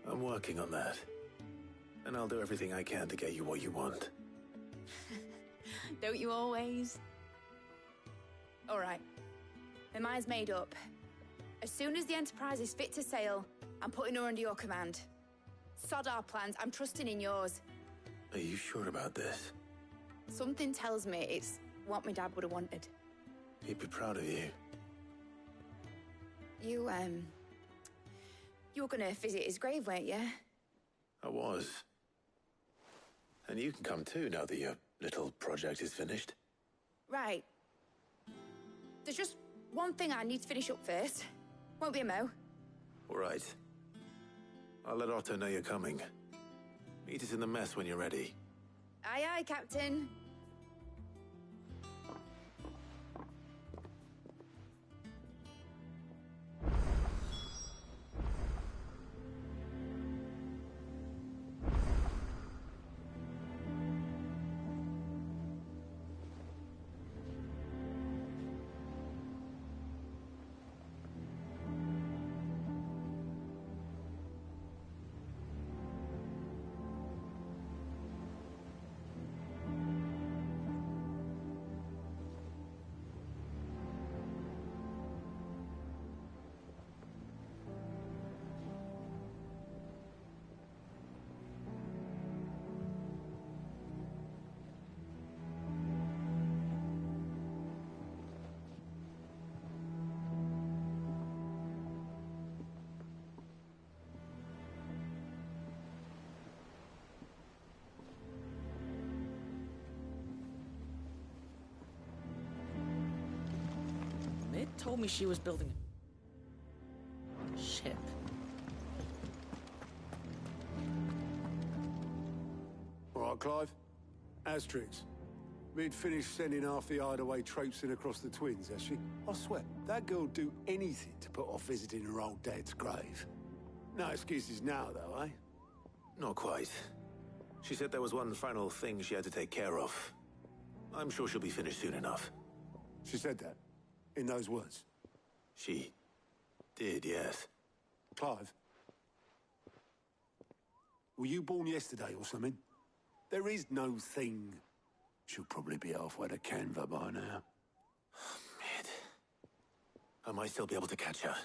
D: I'm working on that. And I'll do everything I can to get you what you want.
G: Don't you always? All right. My mind's made up. As soon as the Enterprise is fit to sail, I'm putting her under your command. Sod our plans, I'm trusting in yours.
D: Are you sure about this?
G: Something tells me it's what my dad would have wanted.
D: He'd be proud of you.
G: You were gonna visit his grave, weren't you?
D: I was. And you can come too now that your little project is finished.
G: Right. There's just one thing I need to finish up first. Won't be a mo.
D: All right. I'll let Otto know you're coming. Meet us in the mess when you're ready.
G: Aye, aye, Captain.
N: Mid told me she was building a ship.
T: All right, Clive. Asterix. Mid finished sending half the hideaway traipsing across the twins, has she? I swear, that girl'd do anything to put off visiting her old dad's grave. No excuses now, though, eh?
D: Not quite. She said there was one final thing she had to take care of. I'm sure she'll be finished soon enough.
T: She said that? In those words?
D: She did, yes.
T: Clive? Were you born yesterday or something? There is no thing. She'll probably be halfway to Canva by now.
D: Mid. I might still be able to catch her.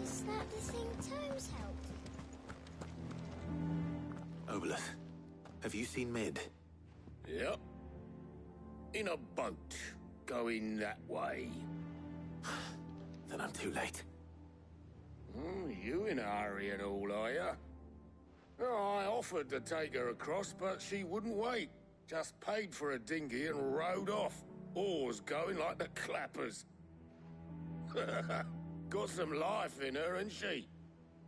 J: Is that the thing Tomes helped?
D: Obolus, have you seen Mid?
U: Yep. In a boat, going that way.
D: Then I'm too late.
U: You in a hurry and all, are you? Oh, I offered to take her across, but she wouldn't wait. Just paid for a dinghy and rowed off. Oars going like the clappers. Got some life in her, ain't she?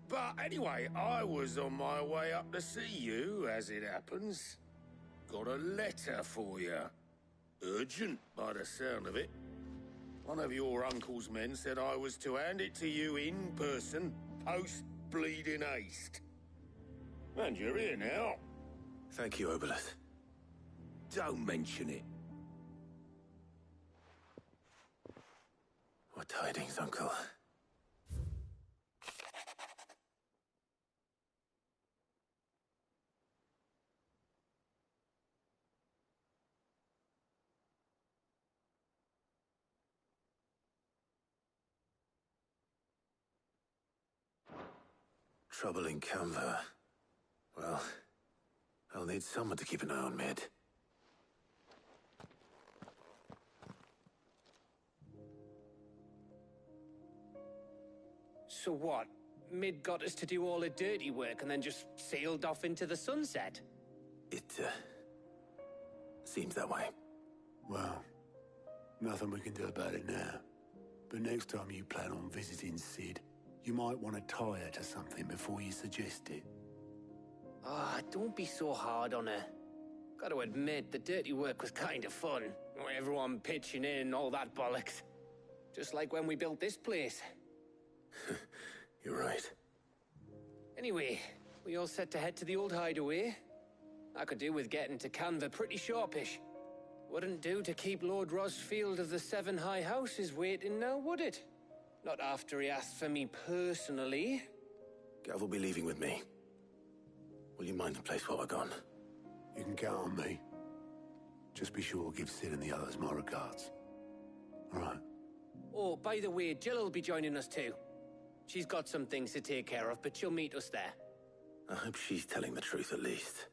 U: But anyway, I was on my way up to see you, as it happens. Got a letter for you. Urgent, by the sound of it. One of your uncle's men said I was to hand it to you in person, post-bleeding haste. And you're here now.
D: Thank you, Obolus.
U: Don't mention it.
D: What tidings, Uncle? Trouble in Canva. Well, I'll need someone to keep an eye on Mid.
M: So what? Mid got us to do all the dirty work and then just sailed off into the sunset?
D: It, seems that way.
T: Well, nothing we can do about it now. But next time you plan on visiting Sid, you might want to tie her to something before you suggest it.
M: Ah, don't be so hard on her. Got to admit, the dirty work was kind of fun. Everyone pitching in, all that bollocks. Just like when we built this place.
D: You're right.
M: Anyway, we all set to head to the old hideaway. I could do with getting to Canva pretty sharpish. Wouldn't do to keep Lord Rosfield of the Seven High Houses waiting now, would it? Not after he asked for me personally.
D: Gav will be leaving with me. Will you mind the place while we're gone?
T: You can count on me. Just be sure to give Sid and the others my regards. All right.
M: Oh, by the way, Jill will be joining us too. She's got some things to take care of, but she'll meet us there.
D: I hope she's telling the truth at least.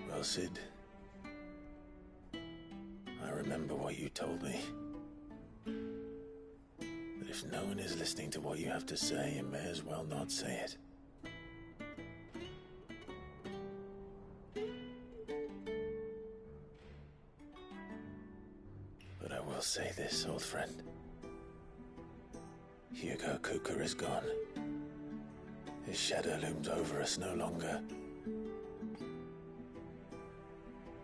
D: Well, Sid, I remember what you told me. But if no one is listening to what you have to say, you may as well not say it. But I will say this, old friend. Hugo Kuka is gone. His shadow looms over us no longer.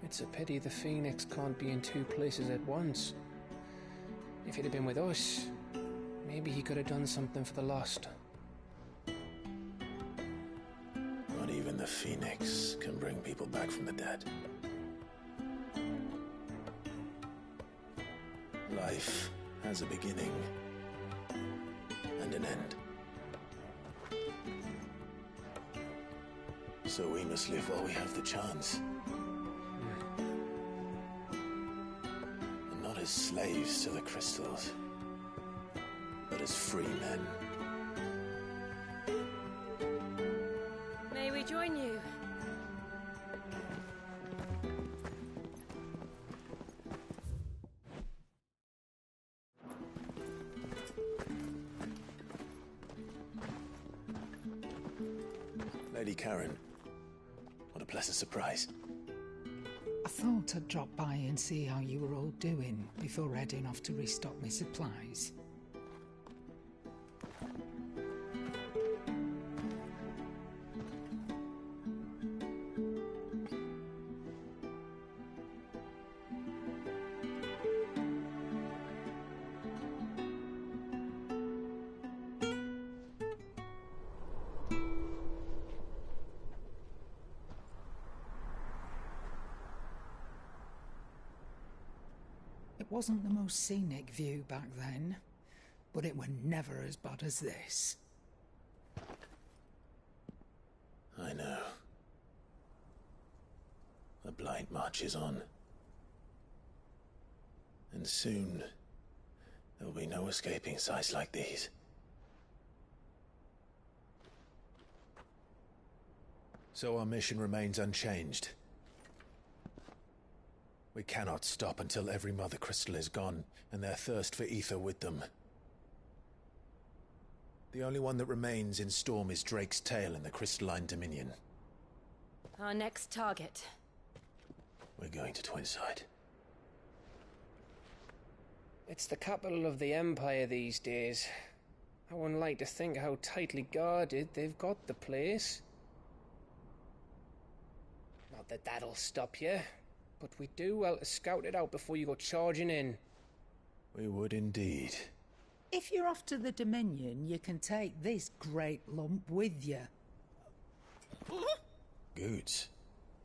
I: It's a pity the Phoenix can't be in two places at once. If he'd have been with us, maybe he could have done something for the lost.
D: Not even the Phoenix can bring people back from the dead. Life has a beginning and an end. So we must live while we have the chance. And not as slaves to the crystals, but as free men.
N: May we join you?
D: Lady Karen, what a pleasant surprise.
A: I thought I'd drop by and see how you were all doing before heading off to restock my supplies. It wasn't the most scenic view back then, but it were never as bad as this.
D: I know. The Blight marches on. And soon, there will be no escaping sights like these. So our mission remains unchanged. We cannot stop until every Mother Crystal is gone, and their thirst for ether with them. The only one that remains in Storm is Drake's Tail in the Crystalline Dominion.
N: Our next target.
D: We're going to Twinside.
I: It's the capital of the Empire these days. I wouldn't like to think how tightly guarded they've got the place. Not that that'll stop you, but we'd do well to scout it out before you go charging in.
D: We would indeed.
A: If you're off to the Dominion, you can take this great lump with you.
D: Goods.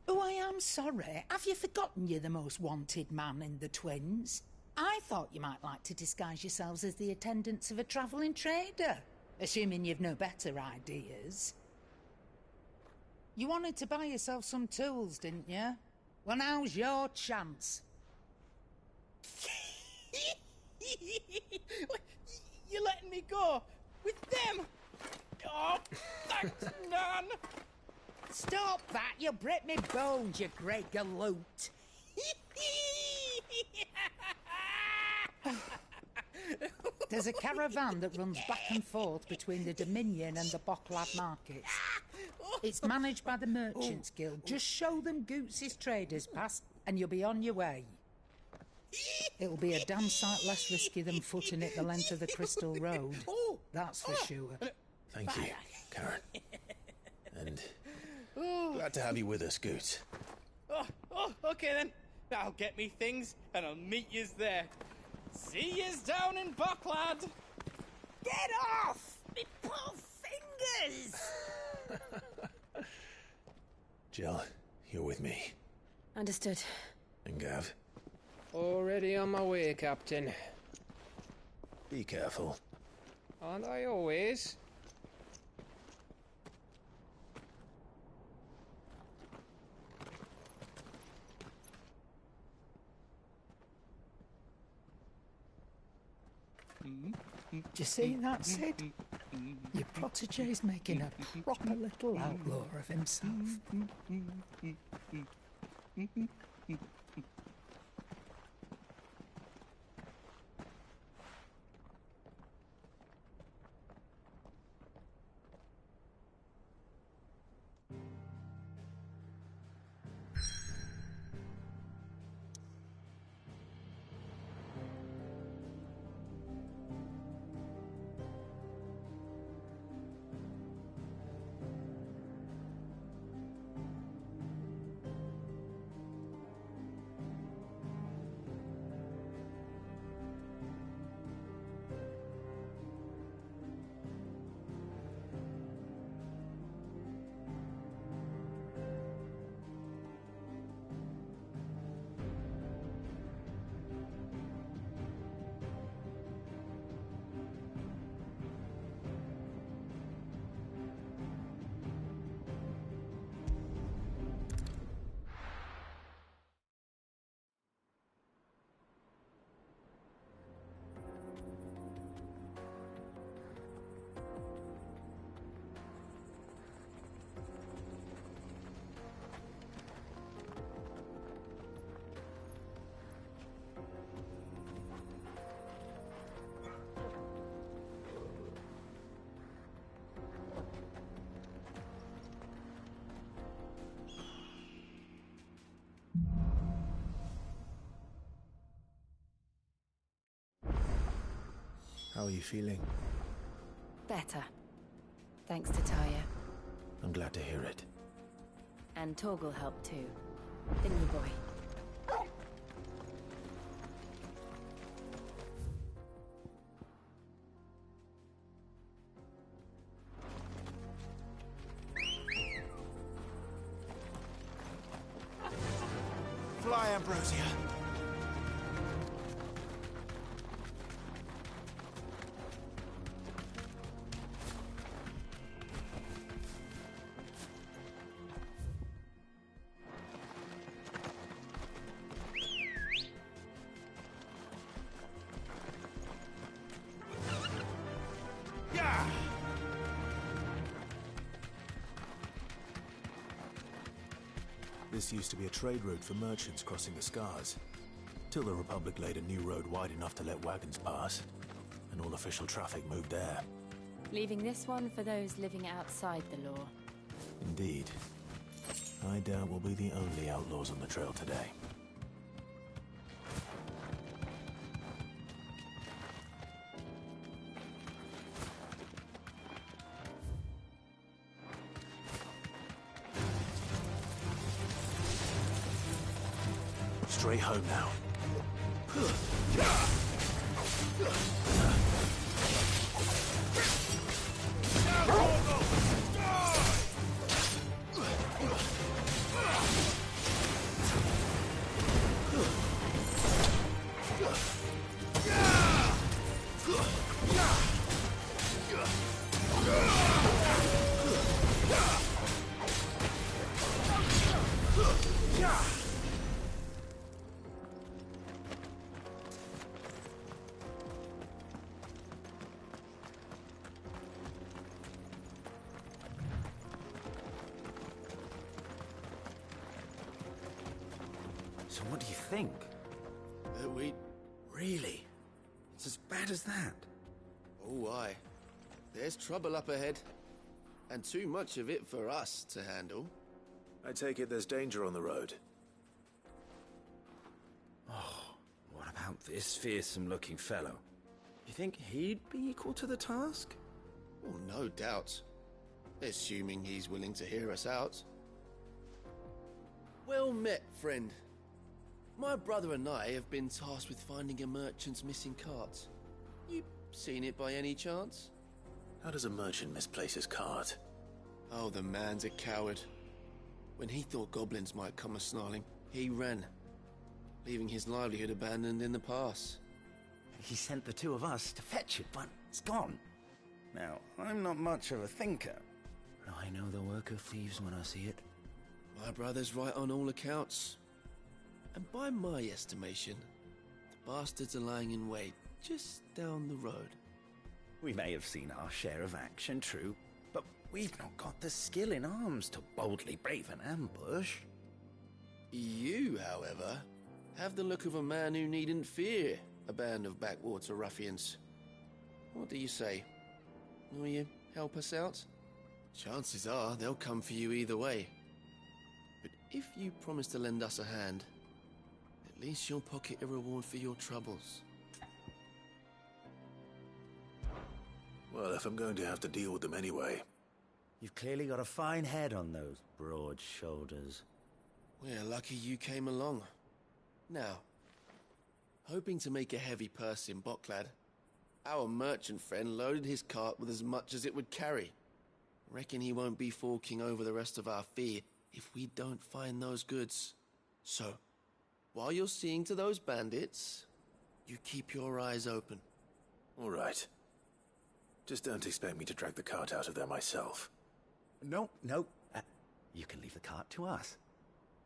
A: Oh, I am sorry. Have you forgotten you're the most wanted man in the Twins? I thought you might like to disguise yourselves as the attendants of a travelling trader, assuming you've no better ideas. You wanted to buy yourself some tools, didn't you? Well, now's your chance.
E: You're letting me go with them? Oh, thanks, Nan.
A: Stop that! You'll break me bones, you great galoot. There's a caravan that runs back and forth between the Dominion and the Bocklad markets. It's managed by the Merchants Guild. Just show them Goots' traders pass and you'll be on your way. It'll be a damn sight less risky than footing it the length of the Crystal Road. That's for sure.
D: Thank you, Karen. And glad to have you with us, Goots.
E: Okay then. I'll get me things and I'll meet yous there. See yous down in Bocklad.
A: Get off! Me poor fingers!
D: Jill, you're with me.
N: Understood.
D: And Gav?
I: Already on my way, Captain.
D: Be careful.
I: Aren't I always?
A: Do you see that, Sid? Your protege's making a proper little outlaw of himself.
L: How are you feeling?
S: Better. Thanks to Taya.
L: I'm glad to hear it.
S: And Torgal helped too. Didn't you, boy?
L: Fly, Ambrosia! This used to be a trade route for merchants crossing the Scars, till the Republic laid a new road wide enough to let wagons pass, and all official traffic moved there.
S: Leaving this one for those living outside the law.
L: Indeed. I doubt we'll be the only outlaws on the trail today. Straight home now.
K: So what do you think? Really? It's as bad as that?
Q: Oh, aye. There's trouble up ahead. And too much of it for us to handle.
L: I take it there's danger on the road.
K: Oh, what about this fearsome-looking fellow? You think he'd be equal to the task?
Q: Oh, no doubt. Assuming he's willing to hear us out. Well met, friend. My brother and I have been tasked with finding a merchant's missing cart. You seen it by any chance?
L: How does a merchant misplace his cart?
Q: Oh, the man's a coward. When he thought goblins might come a-snarling, he ran, leaving his livelihood abandoned in the pass.
K: He sent the two of us to fetch it, but it's gone. Now, I'm not much of a thinker, but I know the work of thieves when I see it.
Q: My brother's right on all accounts. And by my estimation, the bastards are lying in wait just down the road.
K: We may have seen our share of action, true, but we've not got the skill in arms to boldly brave an ambush.
Q: You, however, have the look of a man who needn't fear a band of backwater ruffians. What do you say? Will you help us out? Chances are they'll come for you either way. But if you promise to lend us a hand, at least you'll pocket a reward for your troubles.
L: Well, if I'm going to have to deal with them anyway.
K: You've clearly got a fine head on those broad shoulders.
Q: We're lucky you came along. Now, hoping to make a heavy purse in Boklad, our merchant friend loaded his cart with as much as it would carry. Reckon he won't be forking over the rest of our fee if we don't find those goods. So, while you're seeing to those bandits, you keep your eyes open.
L: All right. Just don't expect me to drag the cart out of there myself.
K: No. You can leave the cart to us.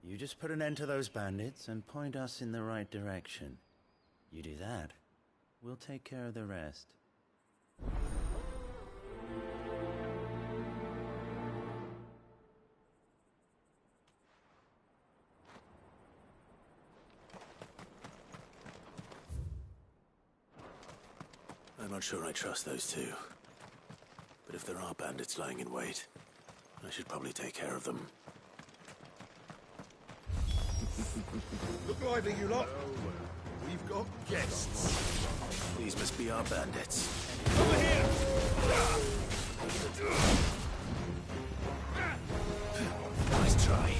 K: You just put an end to those bandits and point us in the right direction. You do that, we'll take care of the rest.
L: I'm not sure I trust those two. But if there are bandits lying in wait, I should probably take care of them.
C: Look lively, you lot. We've got guests.
L: These must be our bandits.
E: Over here!
L: Nice try.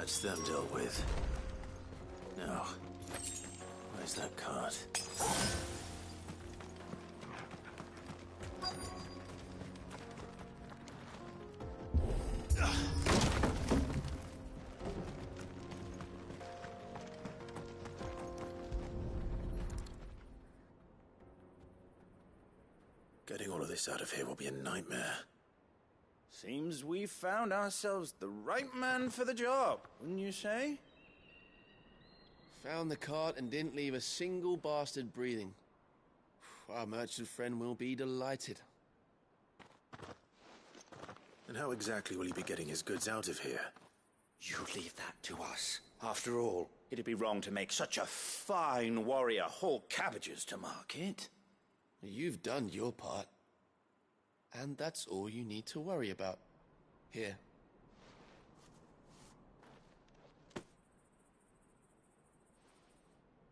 L: That's them dealt with. Now, where's that cart? Getting all of this out of here will be a nightmare.
K: Seems we found ourselves the right man for the job, wouldn't you say?
Q: Found the cart and didn't leave a single bastard breathing. Our merchant friend will be delighted.
D: And how exactly will he be getting his goods out of here?
O: You leave that to us. After all, it'd be wrong to make such a fine warrior haul cabbages to market.
Q: You've done your part. And that's all you need to worry about. Here.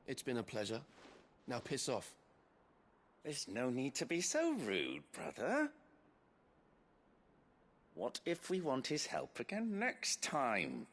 Q: It's been a pleasure. Now piss off.
O: There's no need to be so rude, brother. What if we want his help again next time?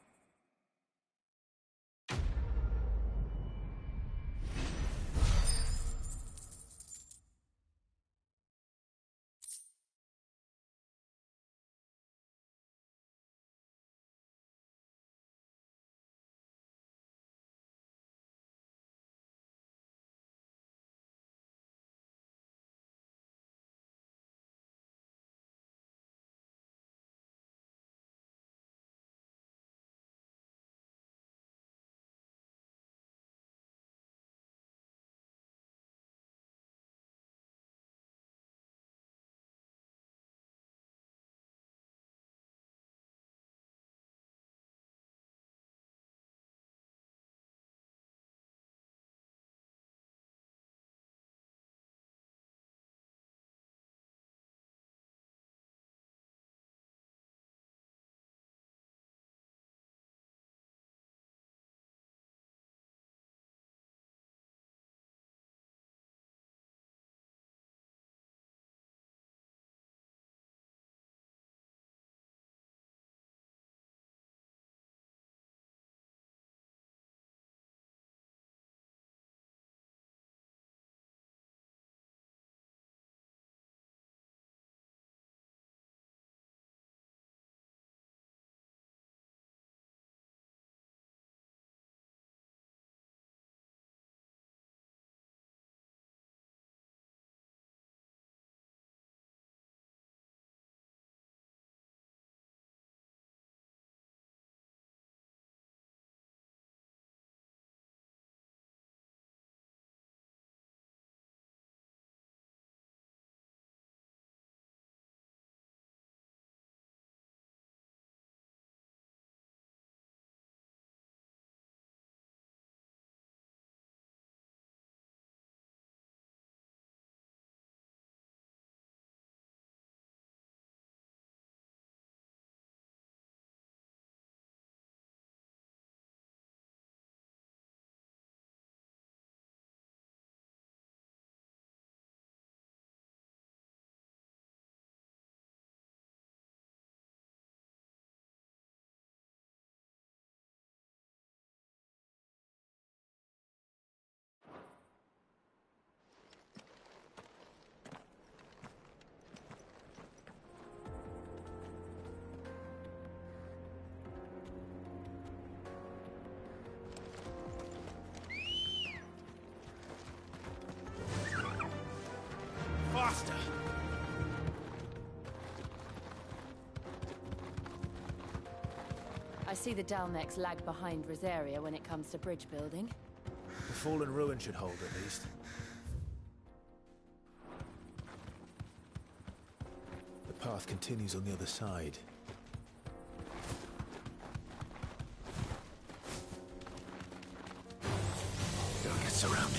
B: see the Dalnecs lag behind Rosaria when it comes to bridge building.
L: The fallen ruin should hold, at least. The path continues on the other side. Don't get surrounded.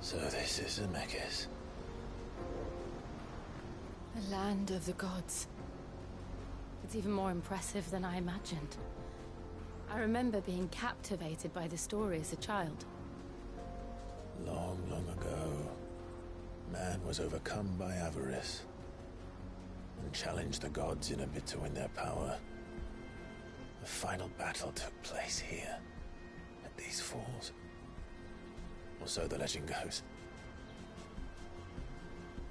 L: So this is Zemeckis.
B: The land of the gods. It's even more impressive than I imagined. I remember being captivated by the story as a child.
L: Long, long ago, man was overcome by avarice and challenged the gods in a bid to win their power. The final battle took place here, at these falls. Or so the legend goes.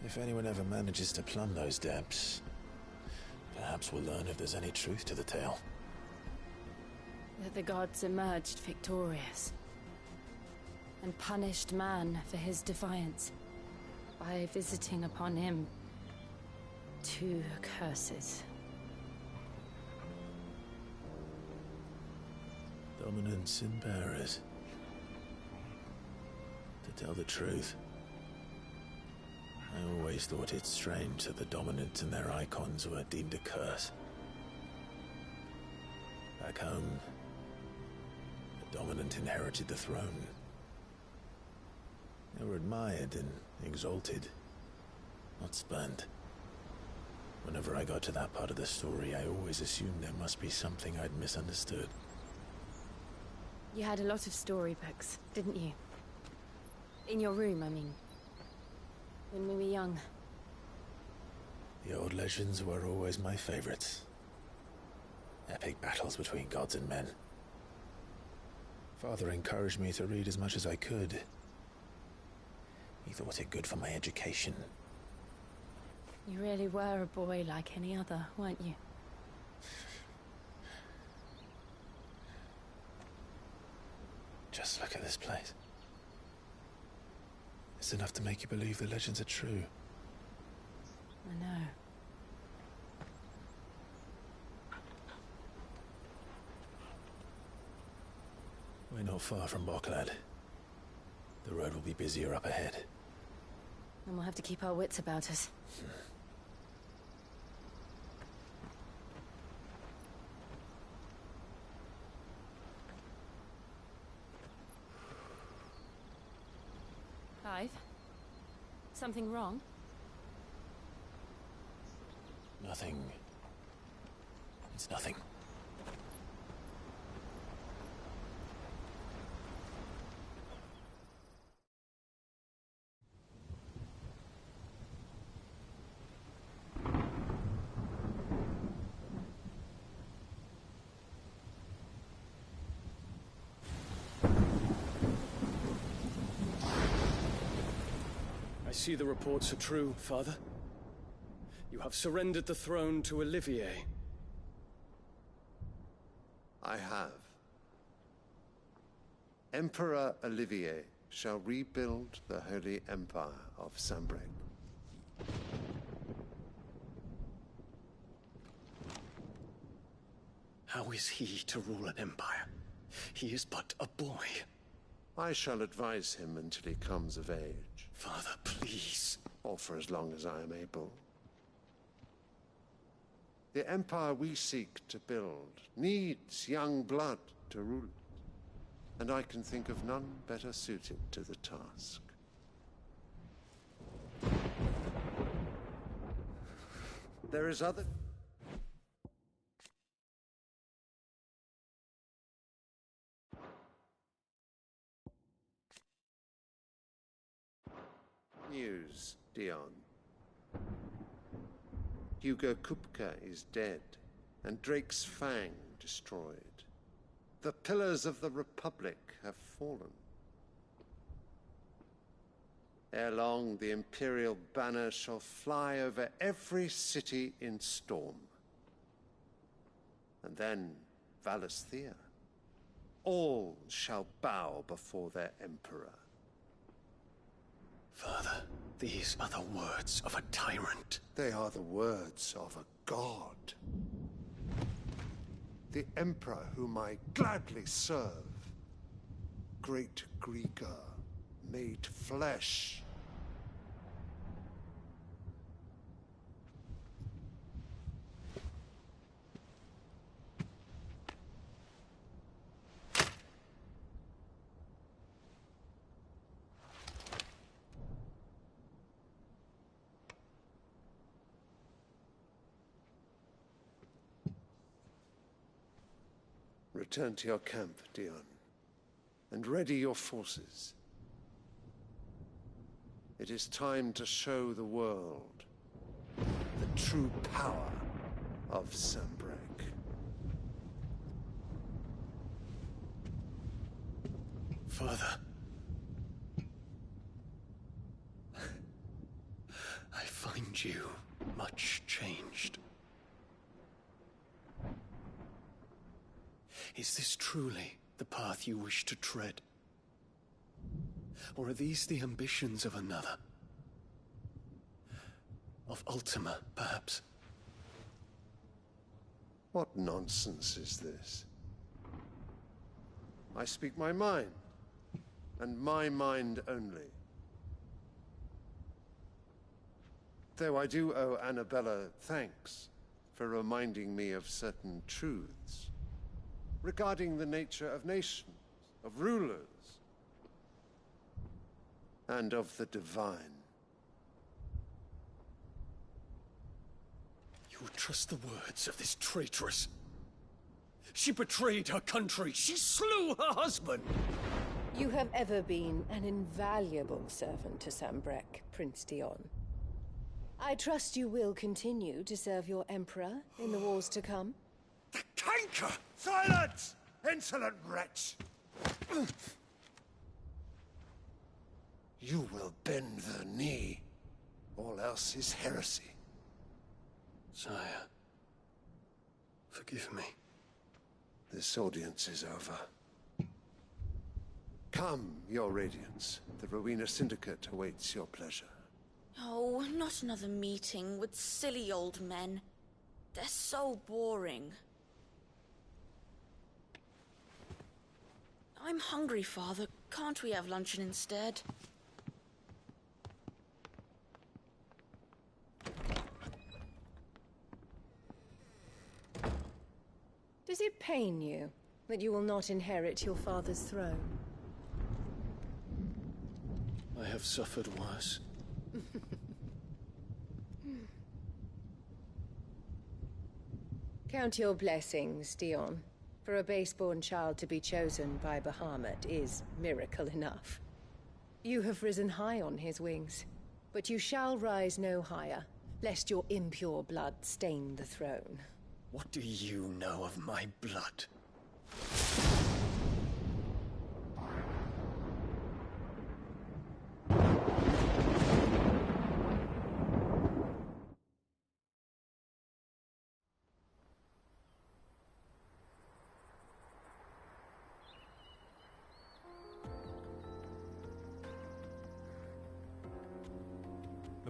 L: If anyone ever manages to plumb those depths, perhaps we'll learn if there's any truth to the tale.
B: That the gods emerged victorious and punished man for his defiance by visiting upon him 2 curses.
L: Dominance and bearers. To tell the truth, I always thought it strange that the dominant and their icons were deemed a curse. Back home, the dominant inherited the throne. They were admired and exalted, not spurned. Whenever I got to that part of the story, I always assumed there must be something I'd misunderstood.
B: You had a lot of storybooks, didn't you? In your room, I mean. When we were young.
L: The old legends were always my favorites. Epic battles between gods and men. Father encouraged me to read as much as I could. He thought it good for my education.
B: You really were a boy like any other, weren't you?
L: Just look at this place. It's enough to make you believe the legends are true.
B: I know.
L: We're not far from Boklad. The road will be busier up ahead.
B: And we'll have to keep our wits about us. Clive? Something wrong?
L: Nothing. It's nothing.
R: I see the reports are true, Father. You have surrendered the throne to Olivier.
H: I have. Emperor Olivier shall rebuild the Holy Empire of Sambrec.
R: How is he to rule an empire? He is but a boy.
H: I shall advise him until he comes of age.
R: Father, please.
H: Or for as long as I am able. The empire we seek to build needs young blood to rule it, and I can think of none better suited to the task. There is other... news, Dion. Hugo Kupka is dead, and Drake's Fang destroyed. The pillars of the Republic have fallen. Ere long, the Imperial banner shall fly over every city in Storm. And then, Valisthea. All shall bow before their Emperor.
R: Father, these are the words of a tyrant.
H: They are the words of a god. The Emperor whom I gladly serve. Great Grieger, made flesh. Return to your camp, Dion, and ready your forces. It is time to show the world the true power of Sambrec.
R: Father. I find you much changed. Is this truly the path you wish to tread? Or are these the ambitions of another? Of Ultima, perhaps?
H: What nonsense is this? I speak my mind, and my mind only. Though I do owe Annabella thanks for reminding me of certain truths regarding the nature of nations, of rulers, and of the divine.
R: You would trust the words of this traitress? She betrayed her country. She slew her husband.
V: You have ever been an invaluable servant to Sambrec, Prince Dion. I trust you will continue to serve your Emperor in the wars to come.
H: The canker! Silence! Insolent wretch! You will bend the knee. All else is heresy.
R: Sire, forgive me.
H: This audience is over. Come, your Radiance. The Rowena Syndicate awaits your pleasure.
W: Oh, not another meeting with silly old men. They're so boring. I'm hungry, Father. Can't we have luncheon instead?
V: Does it pain you that you will not inherit your father's throne?
R: I have suffered worse.
V: Count your blessings, Dion. For a base-born child to be chosen by Bahamut is miracle enough. You have risen high on his wings, but you shall rise no higher, lest your impure blood stain the throne.
R: What do you know of my blood?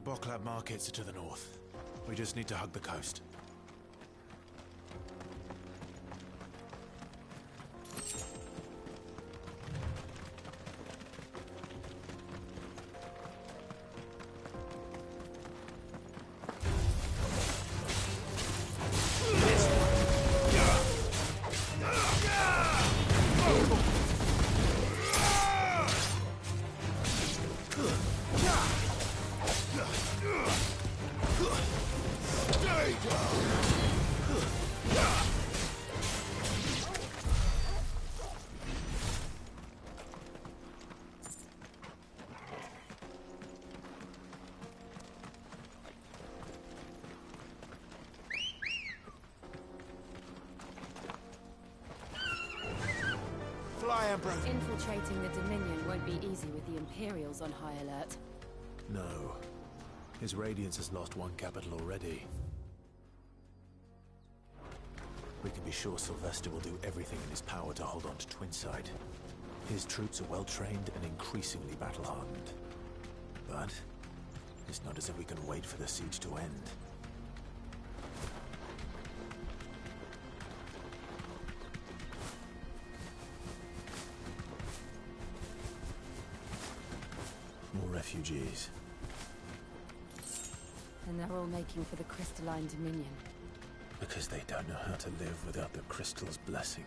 D: Bocklab markets are to the north. We just need to hug the coast.
B: Infiltrating the Dominion won't be easy with the Imperials on high alert.
D: No. His Radiance has lost one capital already. We can be sure Sylvester will do everything in his power to hold on to Twinside. His troops are well-trained and increasingly battle-hardened. But it's not as if we can wait for the siege to end. More refugees.
B: And they're all making for the Crystalline Dominion.
D: Because they don't know how to live without the Crystal's blessing.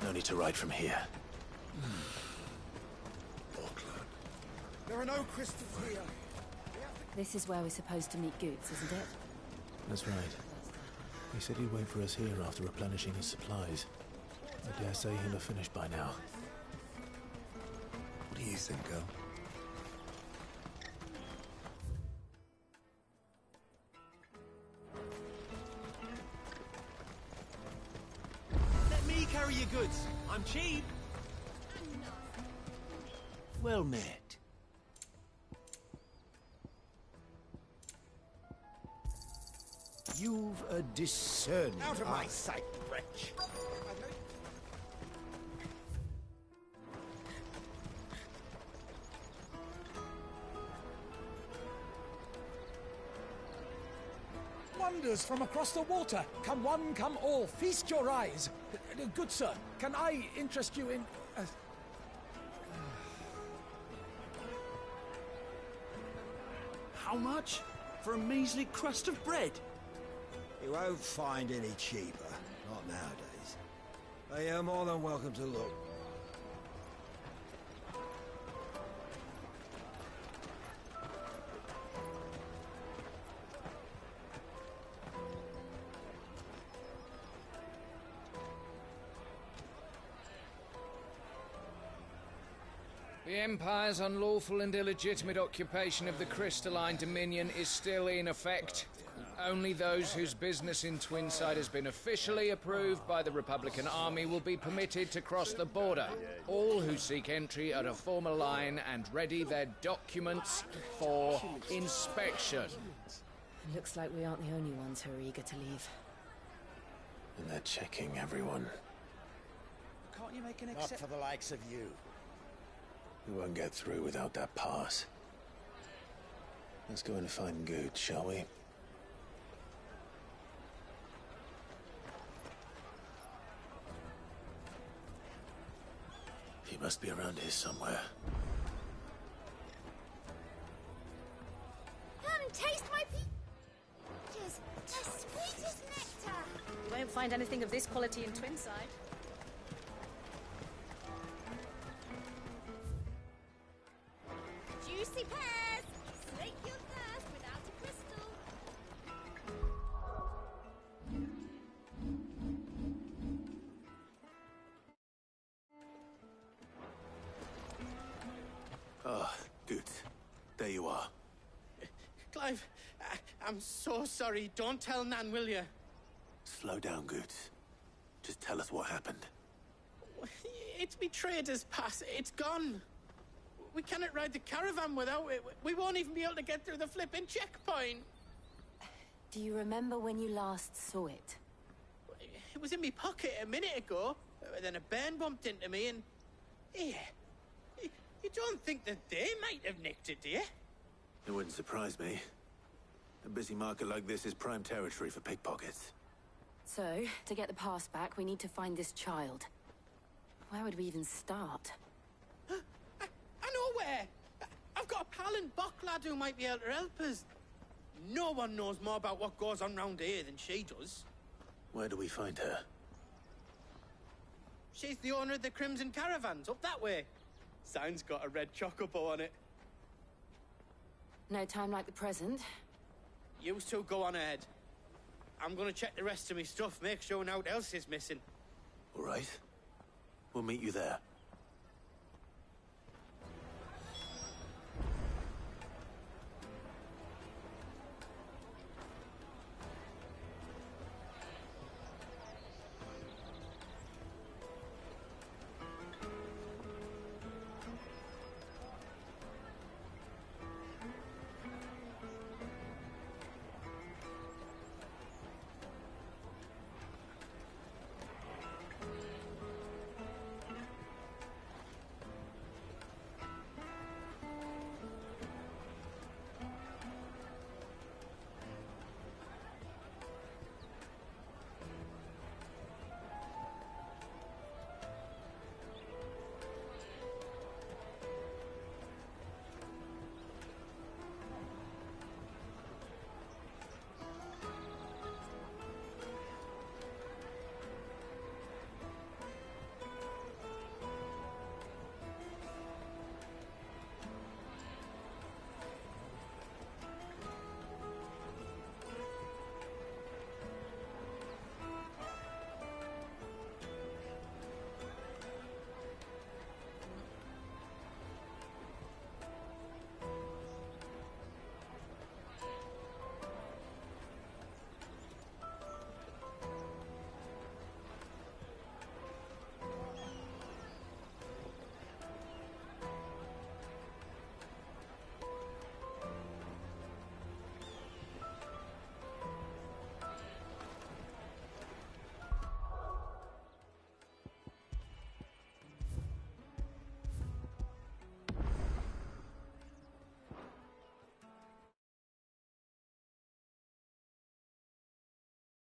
D: No need to ride from here.
T: There are no crystals here.
B: This is where we're supposed to meet Goots, isn't it?
D: That's right. He said he'd wait for us here after replenishing his supplies. I dare say he'll have finished by now.
C: What do you think, girl?
R: Let me carry your goods. I'm cheap. Well met.
F: You've a discerning
T: Out of my
F: eye.
T: sight, wretch.
G: Wonders from across the water. Come one, come all. Feast your eyes. Good sir, can I interest you in...
R: How much? For a measly crust of bread?
F: You won't find any cheaper. Not nowadays. But you're more than welcome to look.
P: The Empire's unlawful and illegitimate occupation of the Crystalline Dominion is still in effect. Only those whose business in Twinside has been officially approved by the Republican Army will be permitted to cross the border. All who seek entry are to form a line and ready their documents for inspection.
B: Looks like we aren't the only ones who are eager to leave.
D: And they're checking everyone.
G: Can't you make an
F: Not
G: exception?
F: for the likes of you.
D: We won't get through without that pass. Let's go and find Good, shall we? He must be around here somewhere.
J: Come, taste my peaches. The sweetest nectar.
B: You won't find anything of this quality in Twinside.
J: Juicy pears. Slake your thirst without a crystal.
D: Ah, Good. There you are.
E: Clive, I'm so sorry. Don't tell Nan, will you?
D: Slow down, Good. Just tell us what happened.
E: It's me trader's pass. It's gone. We cannot ride the caravan without it. We won't even be able to get through the flipping checkpoint.
B: Do you remember when you last saw it?
E: It was in my pocket a minute ago. Then a bairn bumped into me and... Yeah. You don't think that they might have nicked it, do you?
D: It wouldn't surprise me. A busy market like this is prime territory for pickpockets.
B: So, to get the pass back, we need to find this child. Where would we even start?
E: I know where! I've got a pal in Bocklad who might be able to help us. No one knows more about what goes on round here than she does.
D: Where do we find her?
E: She's the owner of the Crimson Caravans, up that way. Sign's got a red chocobo on it.
B: No time like the present.
E: You two go on ahead. I'm gonna check the rest of me stuff, make sure naught else is missing.
D: All right. We'll meet you there.